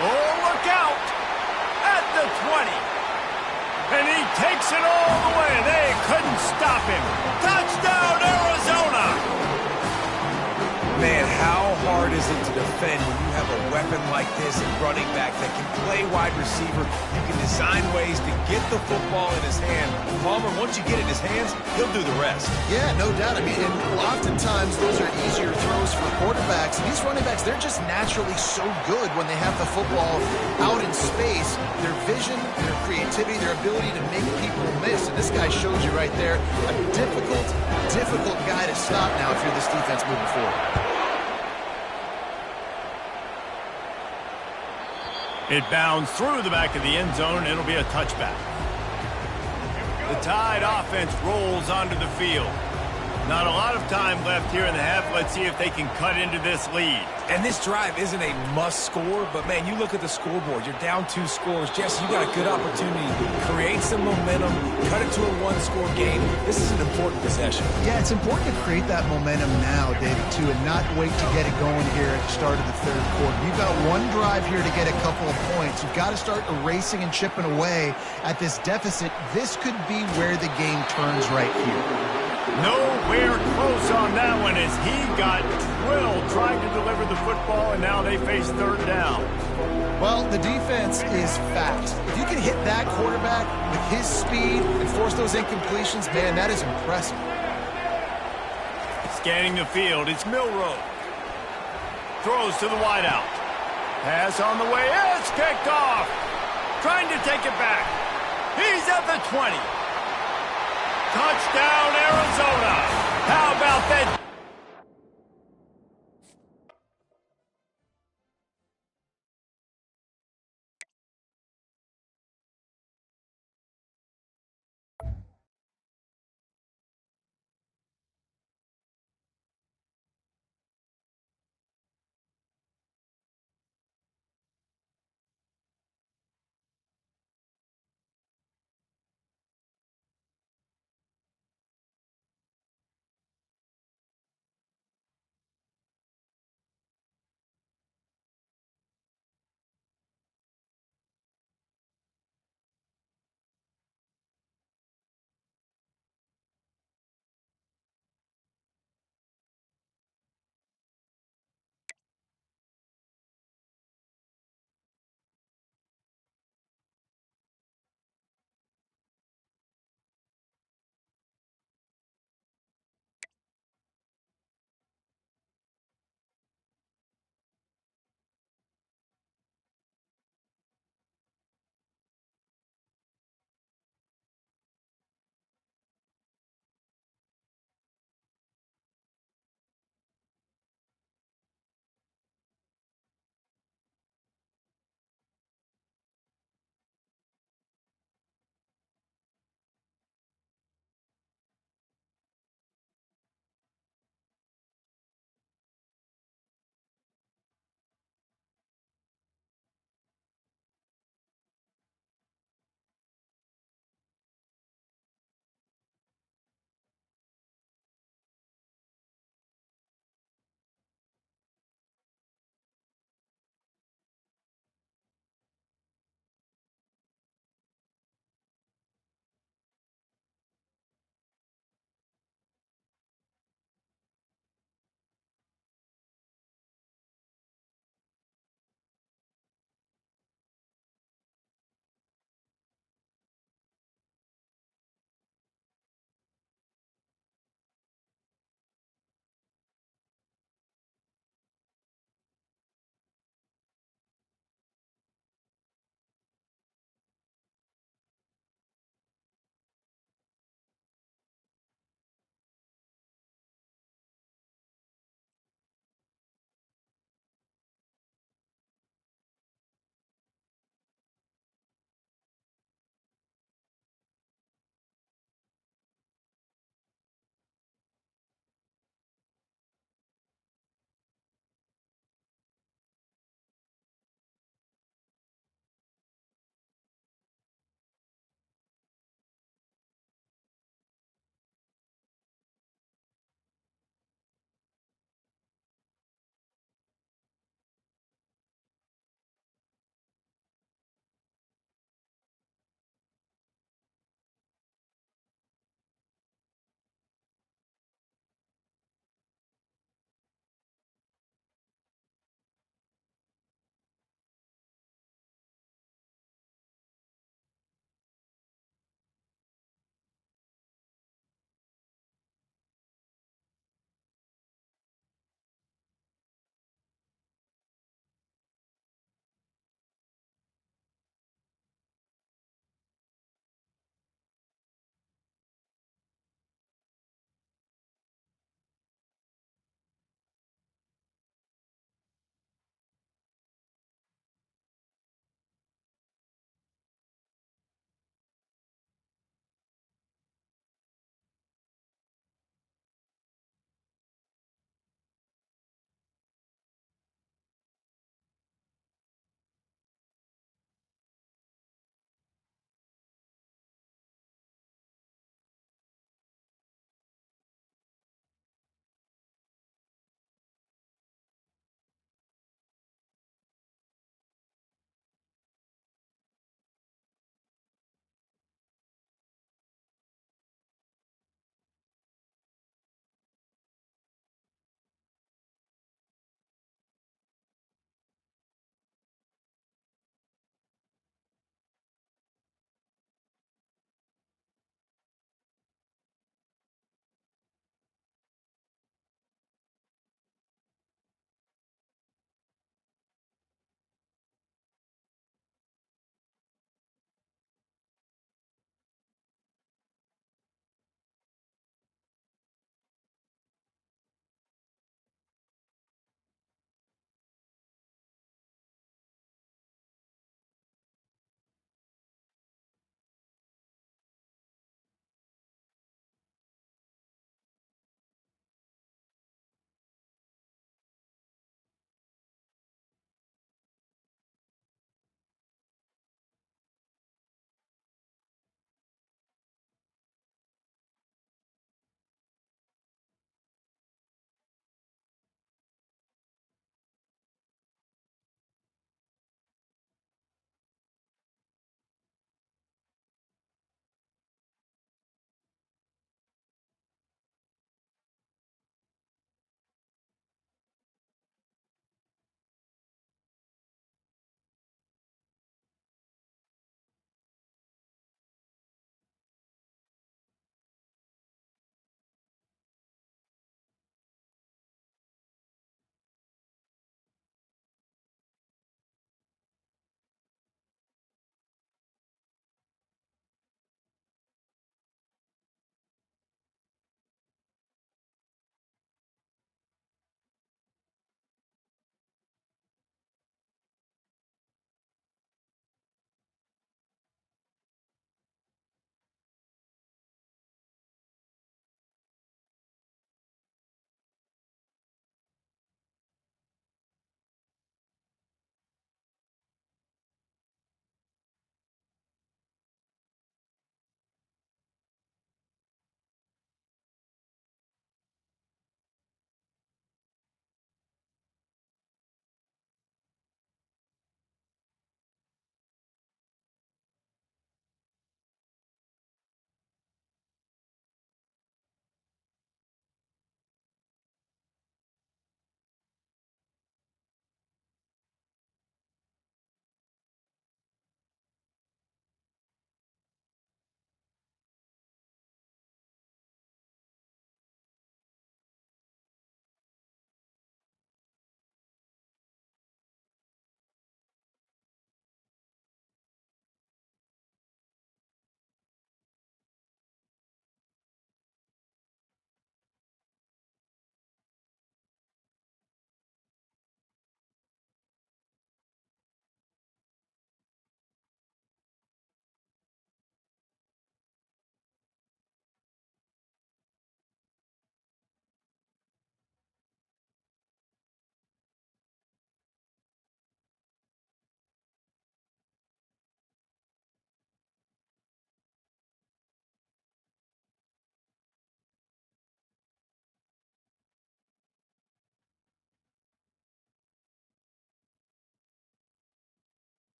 Oh, look out! At the 20. And he takes it all the way. They couldn't stop him. Touchdown, Arizona! Man, how hard is it to defend when you have a weapon like this at running back that can play wide receiver? You can design ways to get the football in his hand. Palmer, once you get it in his hands, he'll do the rest. Yeah, no doubt. I mean, and oftentimes those are easier throws for quarterbacks. These running backs, they're just naturally so good when they have the football out in space. Their vision, their creativity, their ability to make people miss. And this guy shows you right there a difficult guy to stop now if you're this defense moving forward. It bounds through the back of the end zone, and it'll be a touchback. The Tide offense rolls onto the field. Not a lot of time left here in the half. Let's see if they can cut into this lead. And this drive isn't a must score, but man, you look at the scoreboard. You're down 2 scores. Jesse, you got a good opportunity to create some momentum, cut it to a 1-score game. This is an important possession. Yeah, it's important to create that momentum now, David, too, and not wait to get it going here at the start of the third quarter. You've got one drive here to get a couple of points. You've got to start erasing and chipping away at this deficit. This could be where the game turns right here. Nowhere close on that one as he got drilled trying to deliver the football, and now they face third down. Well, the defense is fat. If you can hit that quarterback with his speed and force those incompletions, man, that is impressive. Scanning the field, it's Milroe. Throws to the wideout. Pass on the way, it's picked off. Trying to take it back. He's at the 20. Touchdown, Arizona. How about that?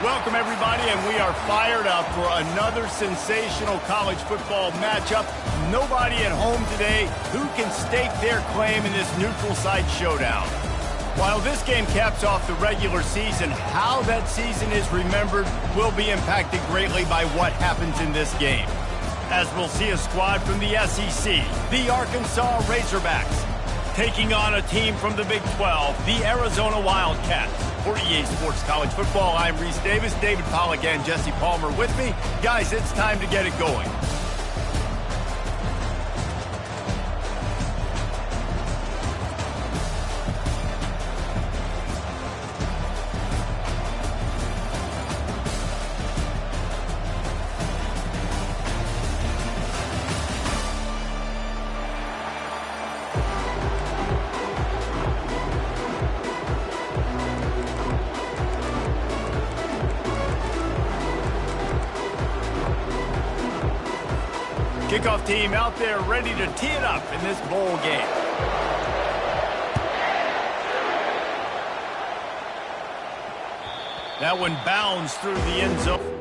Welcome, everybody, and we are fired up for another sensational college football matchup. Nobody at home today who can stake their claim in this neutral site showdown. While this game caps off the regular season, how that season is remembered will be impacted greatly by what happens in this game. As we'll see a squad from the SEC, the Arkansas Razorbacks, taking on a team from the Big 12, the Arizona Wildcats. For EA Sports College Football, I'm Reese Davis, David Pollack and Jesse Palmer with me. Guys, it's time to get it going. Kickoff team out there ready to tee it up in this bowl game. That one bounds through the end zone.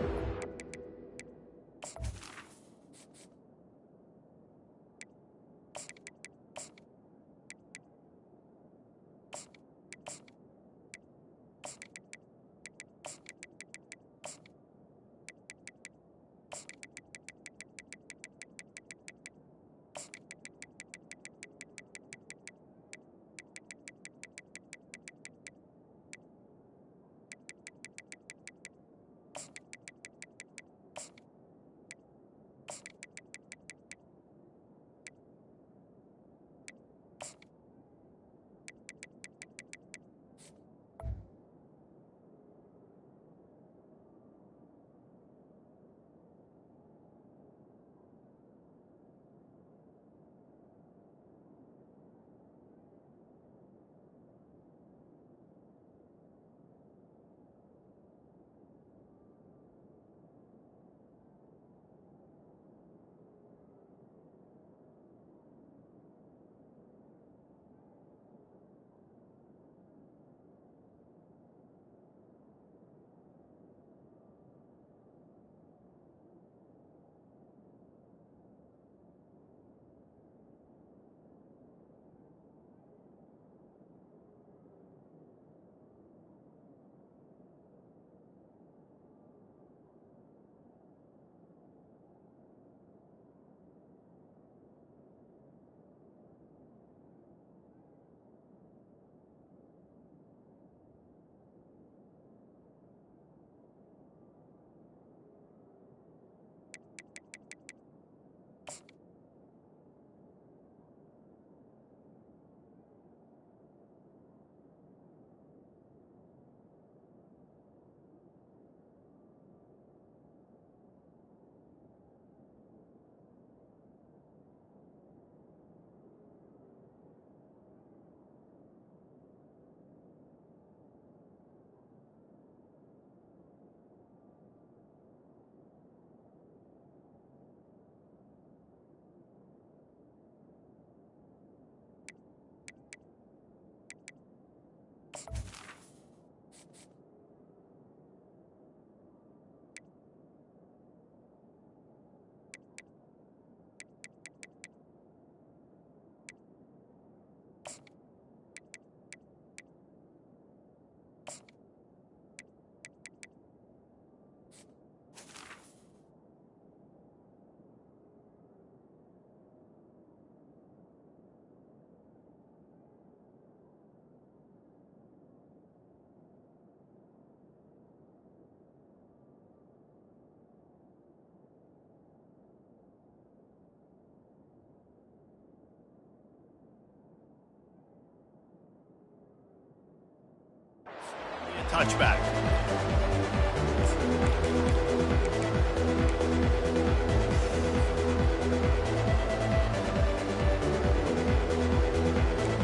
Touchback.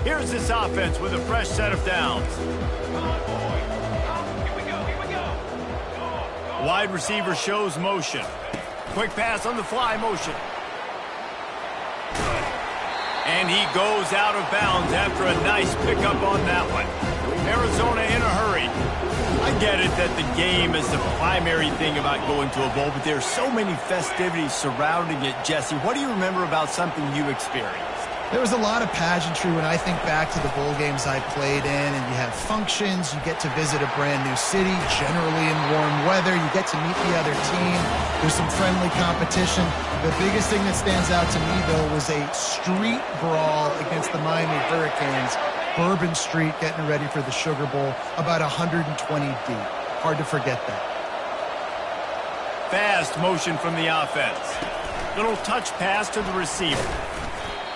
Here's this offense with a fresh set of downs. Come on, boys. Here we go. Here we go. Go. Wide receiver shows motion. Quick pass on the fly motion. And he goes out of bounds after a nice pickup on that one. Arizona in a hurry. I get it that the game is the primary thing about going to a bowl, but there are so many festivities surrounding it. Jesse, what do you remember about something you experienced? There was a lot of pageantry when I think back to the bowl games I played in, and you have functions, you get to visit a brand new city, generally in warm weather, you get to meet the other team, there's some friendly competition. The biggest thing that stands out to me, though, was a street brawl against the Miami Hurricanes, Bourbon Street, getting ready for the Sugar Bowl, about 120 deep. Hard to forget that. Fast motion from the offense. Little touch pass to the receiver.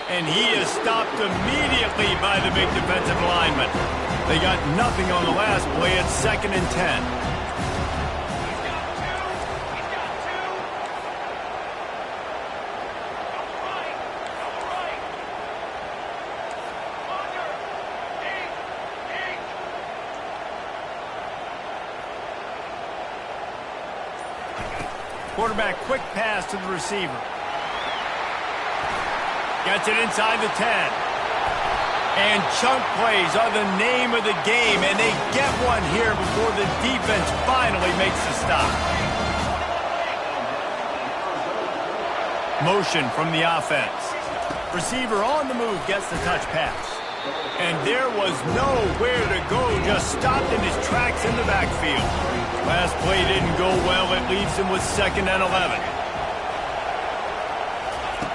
And he is stopped immediately by the big defensive lineman. They got nothing on the last play. It's 2nd and 10. Quarterback quick pass to the receiver. Gets it inside the 10. And chunk plays are the name of the game, and they get one here before the defense finally makes the stop. Motion from the offense. Receiver on the move gets the touch pass. And there was nowhere to go, just stopped in his tracks in the backfield. Last play didn't go well. It leaves him with 2nd and 11.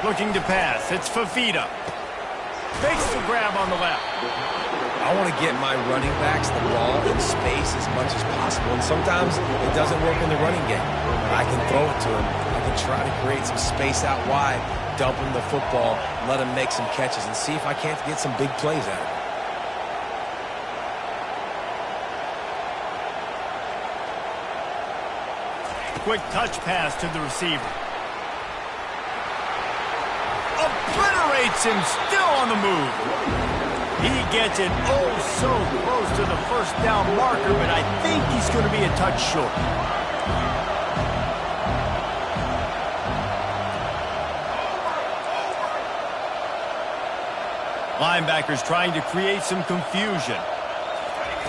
Looking to pass. It's Fafita. Fakes the grab on the left. I want to get my running backs the ball in space as much as possible. And sometimes it doesn't work in the running game. But I can throw it to him. I can try to create some space out wide, dump him the football, let him make some catches, and see if I can't get some big plays out of him. Quick touch pass to the receiver. Obliterates him, still on the move. He gets it oh so close to the first down marker, but I think he's going to be a touch short. Linebackers trying to create some confusion.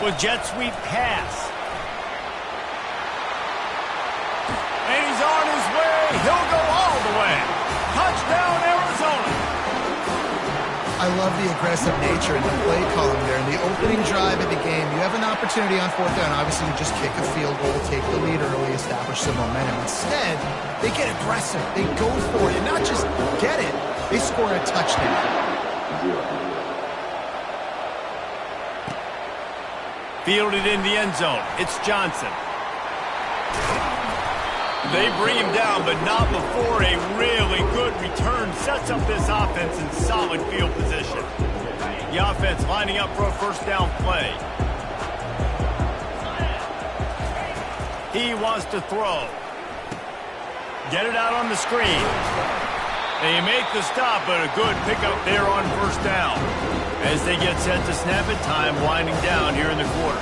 With jet sweep pass. And he's on his way. He'll go all the way. Touchdown, Arizona. I love the aggressive nature and the play calling there. In the opening drive of the game, you have an opportunity on 4th down. Obviously, you just kick a field goal, take the lead early, establish some momentum. Instead, they get aggressive. They go for it. And not just get it, they score a touchdown. Fielded in the end zone. It's Johnson. They bring him down, but not before a really good return sets up this offense in solid field position. The offense lining up for a first down play. He wants to throw. Get it out on the screen. They make the stop, but a good pickup there on first down. As they get set to snap it, time winding down here in the quarter.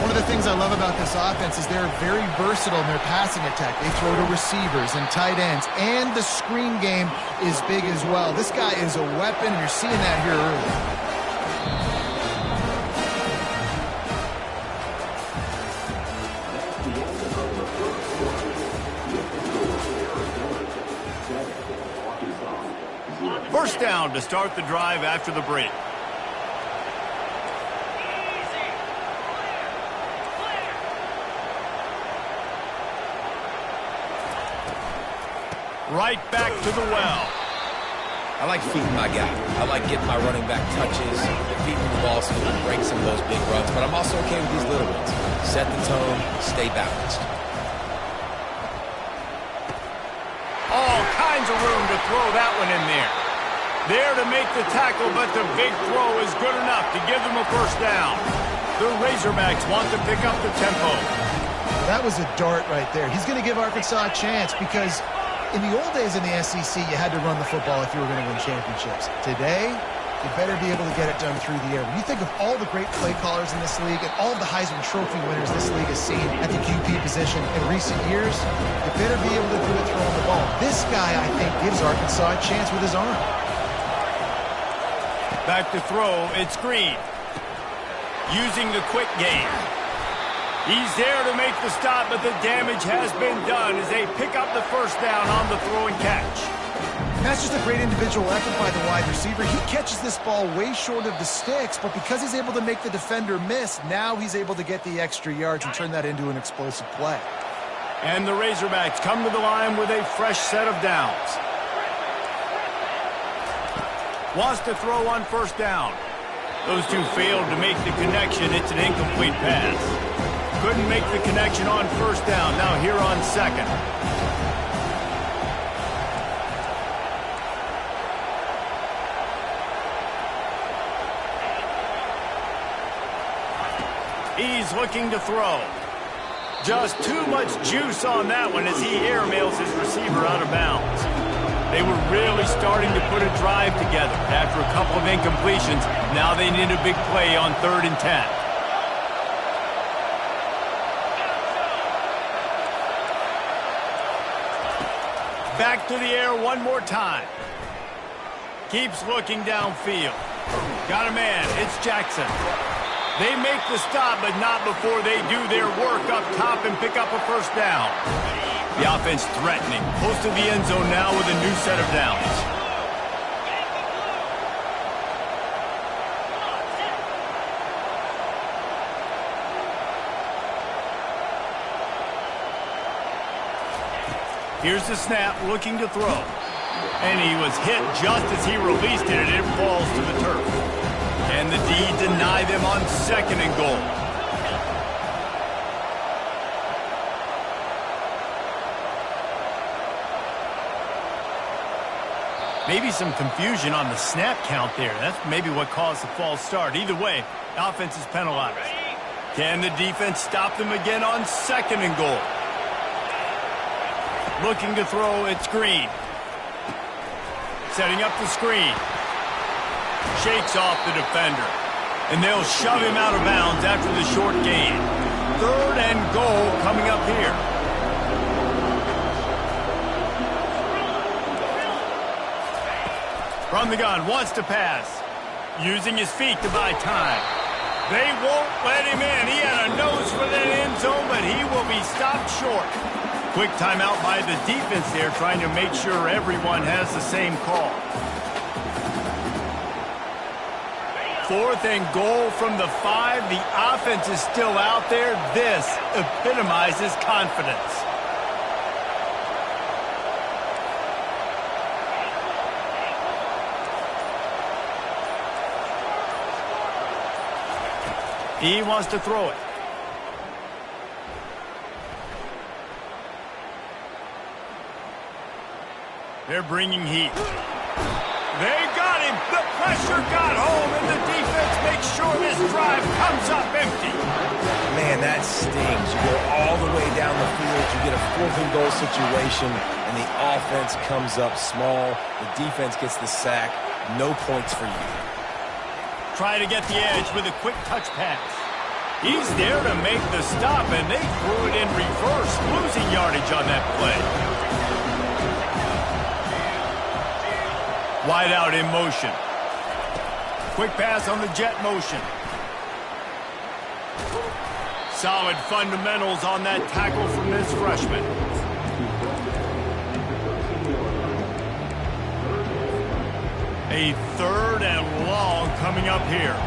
One of the things I love about this offense is they're very versatile in their passing attack. They throw to receivers and tight ends, and the screen game is big as well. This guy is a weapon, and you're seeing that here early. First down to start the drive after the break. Right back to the well. I like feeding my guy. I like getting my running back touches, feeding the ball so we can break some of those big runs. But I'm also okay with these little ones. Set the tone, stay balanced. All kinds of room to throw that one in there. There to make the tackle, but the big throw is good enough to give them a first down. The Razorbacks want to pick up the tempo. That was a dart right there. He's going to give Arkansas a chance because in the old days in the SEC, you had to run the football if you were going to win championships. Today, you better be able to get it done through the air. When you think of all the great play callers in this league and all of the Heisman Trophy winners this league has seen at the QB position in recent years, you better be able to do it throwing the ball. This guy, I think, gives Arkansas a chance with his arm. Back to throw, it's Green. Using the quick game. He's there to make the stop, but the damage has been done as they pick up the first down on the throw and catch. That's just a great individual effort by the wide receiver. He catches this ball way short of the sticks, but because he's able to make the defender miss, now he's able to get the extra yards and turn that into an explosive play. And the Razorbacks come to the line with a fresh set of downs. Wants to throw on first down. Those two failed to make the connection. It's an incomplete pass. Couldn't make the connection on first down. Now here on second. He's looking to throw. Just too much juice on that one as he airmails his receiver out of bounds. They were really starting to put a drive together after a couple of incompletions. Now they need a big play on 3rd and 10. Back to the air one more time. Keeps looking downfield. Got a man. It's Jackson. They make the stop, but not before they do their work up top and pick up a first down. The offense threatening. Close to the end zone now with a new set of downs. Here's the snap, looking to throw. And he was hit just as he released it, and it falls to the turf. And the D deny them on 2nd and goal. Maybe some confusion on the snap count there. That's maybe what caused the false start. Either way, offense is penalized. Can the defense stop them again on 2nd and goal? Looking to throw, it's Green. Setting up the screen. Shakes off the defender. And they'll shove him out of bounds after the short gain. 3rd and goal coming up here. From the gun, wants to pass. Using his feet to buy time. They won't let him in. He had a nose for that end zone, but he will be stopped short. Quick timeout by the defense there, trying to make sure everyone has the same call. 4th and goal from the 5. The offense is still out there. This epitomizes confidence. He wants to throw it. They're bringing heat. They got him. The pressure got home, and the defense makes sure this drive comes up empty. Man, that stings. You go all the way down the field. You get a 4th and goal situation, and the offense comes up small. The defense gets the sack. No points for you. Try to get the edge with a quick touch pass. He's there to make the stop, and they threw it in reverse, losing yardage on that play. Wide out in motion. Quick pass on the jet motion. Solid fundamentals on that tackle from this freshman. A 3rd and long coming up here.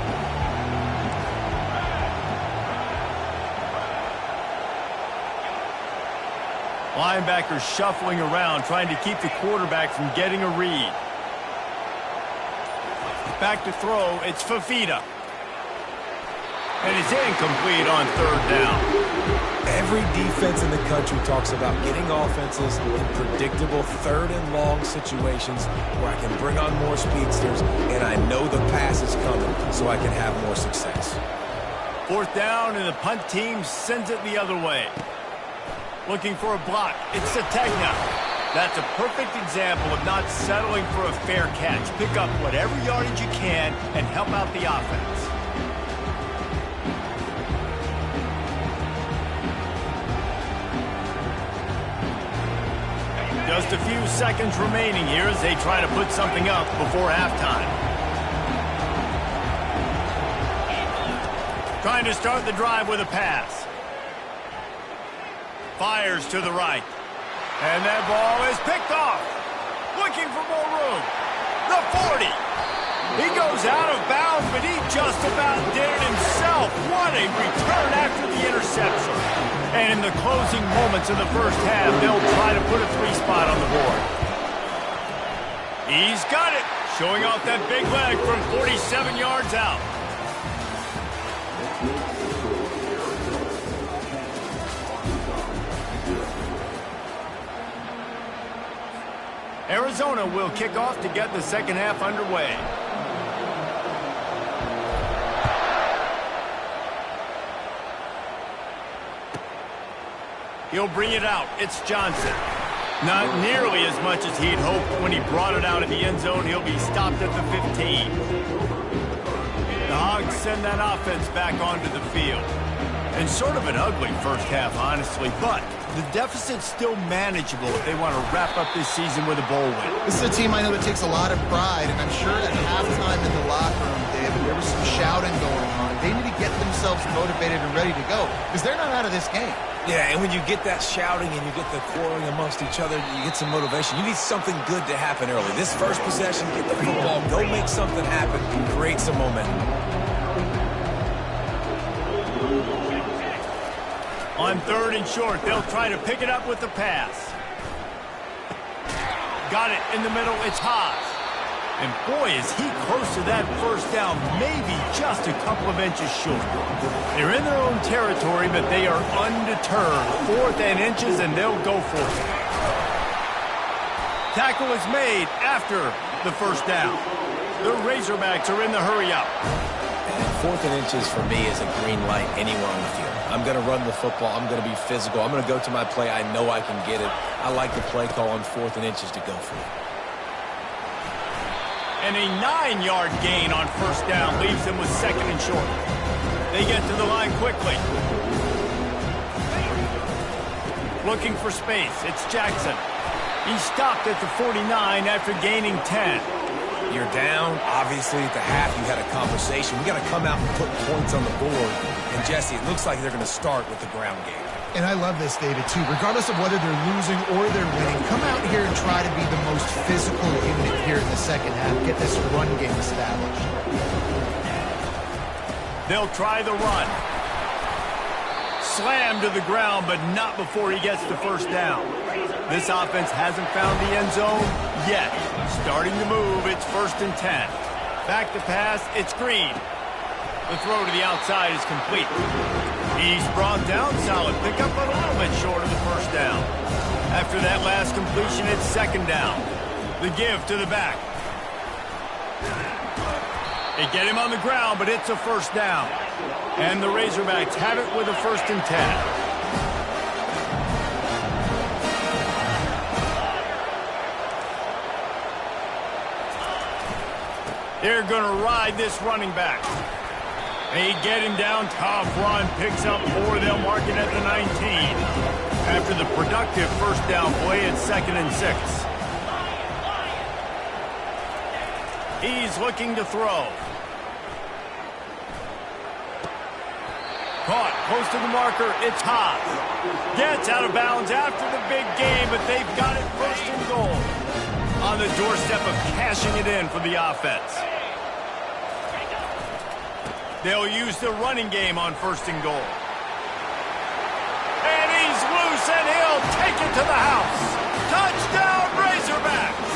Linebackers shuffling around, trying to keep the quarterback from getting a read. Back to throw, it's Fafita. And it's incomplete on 3rd down. Every defense in the country talks about getting offenses in predictable 3rd and long situations where I can bring on more speedsters and I know the pass is coming so I can have more success. 4th down, and the punt team sends it the other way. Looking for a block. It's Sategna. That's a perfect example of not settling for a fair catch. Pick up whatever yardage you can and help out the offense. Just a few seconds remaining here as they try to put something up before halftime. Trying to start the drive with a pass. Fires to the right. And that ball is picked off. Looking for more room. The 40. He goes out of bounds, but he just about did it himself. What a return after the interception. And in the closing moments of the first half, they'll try to put a 3-spot on the board. He's got it. Showing off that big leg from 47 yards out. Arizona will kick off to get the second half underway. He'll bring it out. It's Johnson. Not nearly as much as he'd hoped when he brought it out of the end zone. He'll be stopped at the 15. The Hogs send that offense back onto the field. And sort of an ugly first half, honestly, but the deficit's still manageable if they want to wrap up this season with a bowl win. This is a team I know that takes a lot of pride, and I'm sure at halftime in the locker room, David, there was some shouting going on. They need to get themselves motivated and ready to go because they're not out of this game. Yeah, and when you get that shouting and you get the quarreling amongst each other, you get some motivation. You need something good to happen early. This first possession, get the football, go make something happen, create some momentum. On 3rd and short, they'll try to pick it up with the pass. Got it in the middle, it's Haas. And boy, is he close to that first down, maybe just a couple of inches short. They're in their own territory, but they are undeterred. 4th and inches, and they'll go for it. Tackle is made after the first down. The Razorbacks are in the hurry-up. 4th and inches for me is a green light anywhere on the field. I'm going to run the football. I'm going to be physical. I'm going to go to my play. I know I can get it. I like the play call on 4th and inches to go for it. And a 9-yard gain on first down leaves them with 2nd and short. They get to the line quickly. Looking for space. It's Jackson. He stopped at the 49 after gaining 10. You're down. Obviously, at the half, you had a conversation. We got to come out and put points on the board. And, Jesse, it looks like they're going to start with the ground game. And I love this, David, too. Regardless of whether they're losing or they're winning, come out here and try to be the most physical unit here in the second half. Get this run game established. They'll try the run. Slam to the ground, but not before he gets the first down. This offense hasn't found the end zone yet. Starting to move, it's 1st and 10. Back to pass, it's Green. The throw to the outside is complete. He's brought down, solid pickup, but a little bit short of the first down. After that last completion, it's 2nd down. The give to the back. They get him on the ground, but it's a first down. And the Razorbacks have it with a 1st and 10. They're going to ride this running back. They get him down, tough run, picks up 4, they'll mark it at the 19. After the productive first down play, it's 2nd and 6. He's looking to throw. Caught, close to the marker, it's Haas. Gets out of bounds after the big game, but they've got it 1st and goal. On the doorstep of cashing it in for the offense. They'll use the running game on 1st and goal. And he's loose, and he'll take it to the house. Touchdown, Razorbacks!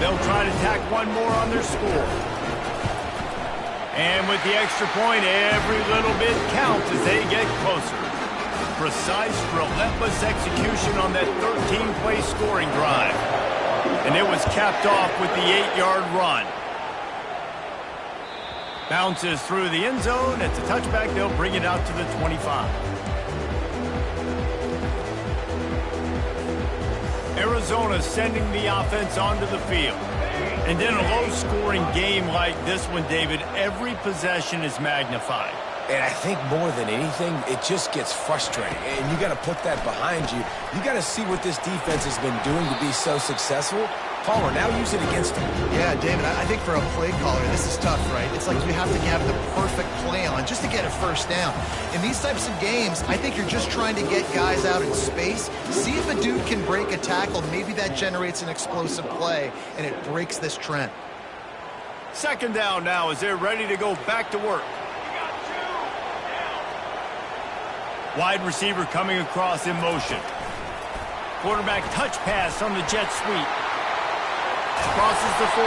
They'll try to tack one more on their score. And with the extra point, every little bit counts as they get closer. Precise, relentless execution on that 13-play scoring drive. And it was capped off with the 8-yard run. Bounces through the end zone. It's a touchback. They'll bring it out to the 25. Arizona sending the offense onto the field. And in a low-scoring game like this one, David, every possession is magnified. And I think more than anything, it just gets frustrating. And you got to put that behind you. You got to see what this defense has been doing to be so successful. caller. Now use it against him. Yeah, David, I think for a play caller, this is tough, right? It's like you have to have the perfect play on just to get a first down. In these types of games, I think you're just trying to get guys out in space, see if a dude can break a tackle. Maybe that generates an explosive play, and it breaks this trend. Second down now as they're ready to go back to work. Wide receiver coming across in motion. Quarterback touch pass on the jet sweep. Crosses the 45.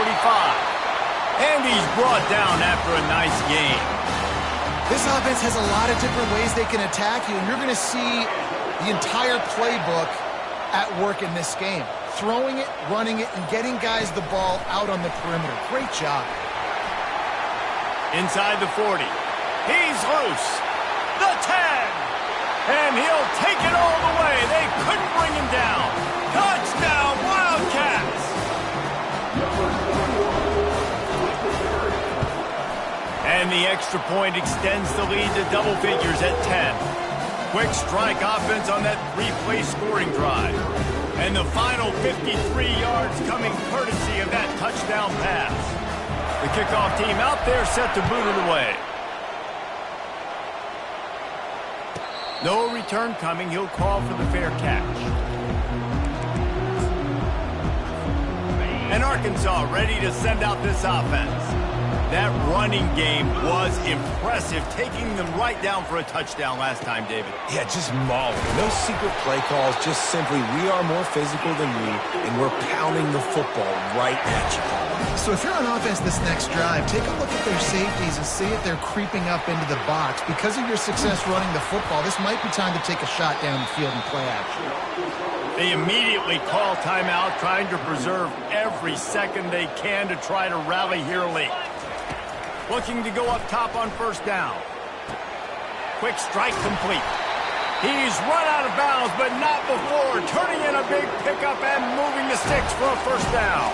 And he's brought down after a nice gain. This offense has a lot of different ways they can attack you, and you're going to see the entire playbook at work in this game. Throwing it, running it, and getting guys the ball out on the perimeter. Great job. Inside the 40. He's loose. The 10. And he'll take it all the way. They couldn't bring him down. Touchdown, Wildcats! And the extra point extends the lead to double figures at 10. Quick strike offense on that three-play scoring drive. And the final 53 yards coming courtesy of that touchdown pass. The kickoff team out there set to boot it away. No return coming. He'll call for the fair catch. And Arkansas ready to send out this offense. That running game was impressive, taking them right down for a touchdown last time, David. Yeah, just mauling. No secret play calls, just simply we are more physical than you, and we're pounding the football right at you. So if you're on offense this next drive, take a look at their safeties and see if they're creeping up into the box. Because of your success running the football, this might be time to take a shot down the field and play action. They immediately call timeout, trying to preserve every second they can to try to rally here late. Looking to go up top on first down. Quick strike complete. He's run out of bounds, but not before turning in a big pickup and moving the sticks for a first down.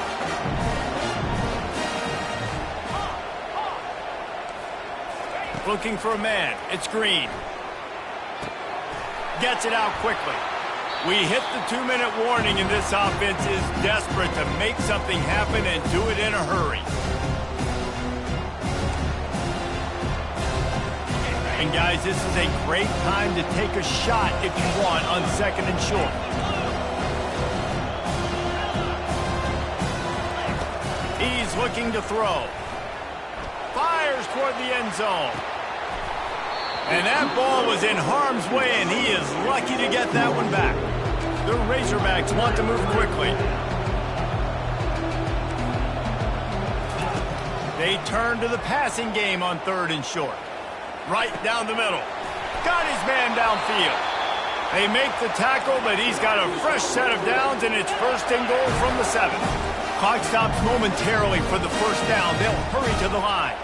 Looking for a man. It's Green. Gets it out quickly. We hit the 2-minute warning, and this offense is desperate to make something happen and do it in a hurry. And guys, this is a great time to take a shot if you want on second and short. He's looking to throw. Fires toward the end zone. And that ball was in harm's way, and he is lucky to get that one back. The Razorbacks want to move quickly. They turn to the passing game on third and short. Right down the middle. Got his man downfield. They make the tackle, but he's got a fresh set of downs, and it's first and goal from the 7. Clock stops momentarily for the first down. They'll hurry to the line.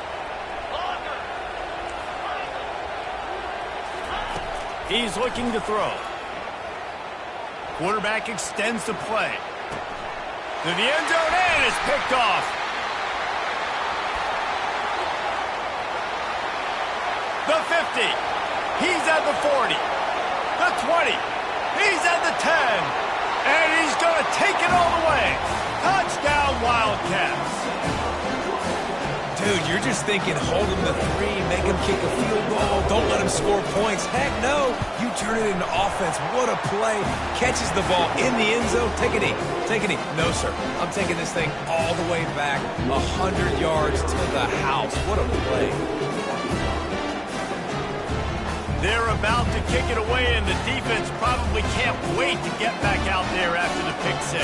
He's looking to throw. Quarterback extends the play. To the end zone, and it's picked off. The 50. He's at the 40. The 20. He's at the 10. And he's going to take it all the way. Touchdown, Wildcats. Dude, you're just thinking hold him to 3, make him kick a field goal, don't let him score points. Heck no, you turn it into offense. What a play. Catches the ball in the end zone. Take a knee. Take a knee. No, sir. I'm taking this thing all the way back 100 yards to the house. What a play. They're about to kick it away, and the defense probably can't wait to get back out there after the pick 6.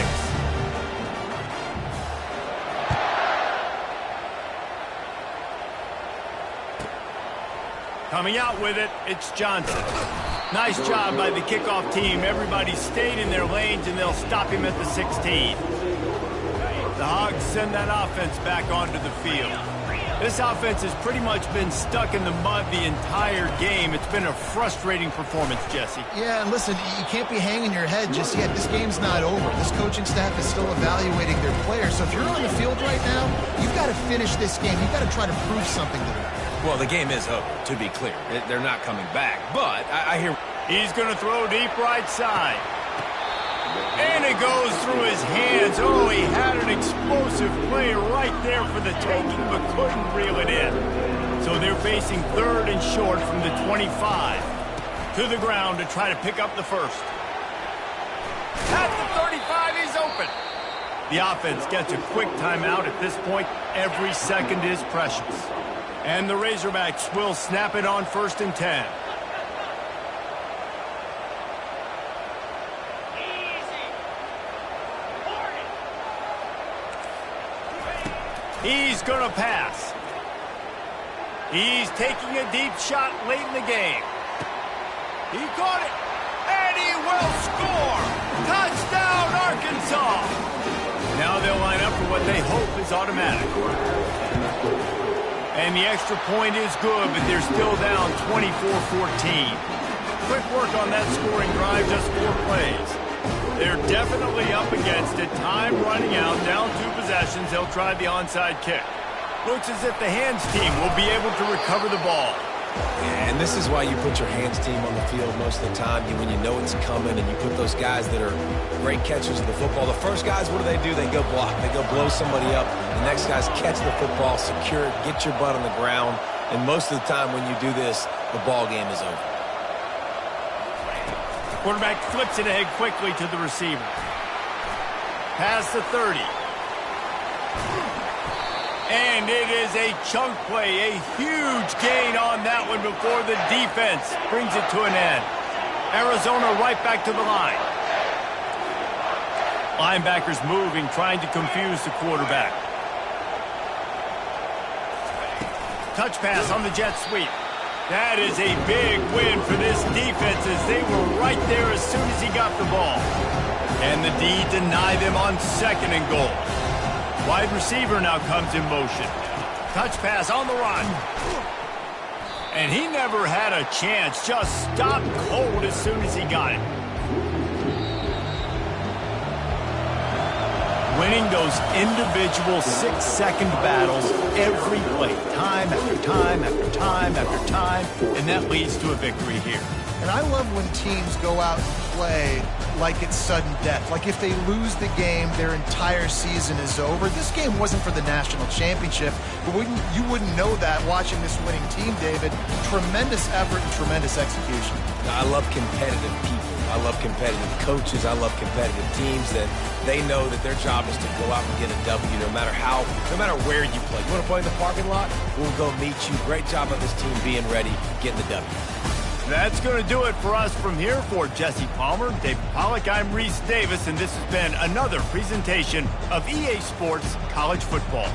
Coming out with it, it's Johnson. Nice job by the kickoff team. Everybody stayed in their lanes, and they'll stop him at the 16. The Hogs send that offense back onto the field. This offense has pretty much been stuck in the mud the entire game. It's been a frustrating performance, Jesse. Yeah, and listen, you can't be hanging your head just yet. This game's not over. This coaching staff is still evaluating their players. So if you're on the field right now, you've got to finish this game. You've got to try to prove something to them. Well, the game is over, to be clear. They're not coming back, but I hear... He's going to throw deep right side. And it goes through his hands. Oh, he had an explosive play right there for the taking, but couldn't reel it in. So they're facing 3rd and short from the 25. To the ground to try to pick up the first. At the 35, he's open. The offense gets a quick timeout at this point. Every second is precious. And the Razorbacks will snap it on 1st and 10. He's going to pass. He's taking a deep shot late in the game. He caught it, and he will score! Touchdown, Arkansas! Now they'll line up for what they hope is automatic. And the extra point is good, but they're still down 24-14. Quick work on that scoring drive, just 4 plays. They're definitely up against it. Time running out, down 2 possessions. They'll try the onside kick. Looks as if the hands team will be able to recover the ball. Yeah, and this is why you put your hands team on the field most of the time. When you know it's coming and you put those guys that are great catchers of the football. The first guys, what do? They go block. They go blow somebody up. The next guys catch the football, secure it, get your butt on the ground. And most of the time when you do this, the ball game is over. Quarterback flips it ahead quickly to the receiver. Past the 30. And it is a chunk play, a huge gain on that one before the defense brings it to an end. Arizona right back to the line. Linebackers moving, trying to confuse the quarterback. Touch pass on the jet sweep. That is a big win for this defense as they were right there as soon as he got the ball. And the D deny them on 2nd and goal. Wide receiver now comes in motion. Touch pass on the run. And he never had a chance. Just stopped cold as soon as he got it. Winning those individual 6-second battles every play. Time after time after time after time. And that leads to a victory here. And I love when teams go out and play like it's sudden death. Like if they lose the game, their entire season is over. This game wasn't for the national championship, but you wouldn't know that watching this winning team, David. Tremendous effort and tremendous execution. I love competitive people. I love competitive coaches. I love competitive teams that they know that their job is to go out and get a W no matter where you play. You want to play in the parking lot? We'll go meet you. Great job of this team being ready, getting the W. That's going to do it for us from here. For Jesse Palmer, David Pollack, I'm Reese Davis, and this has been another presentation of EA Sports College Football.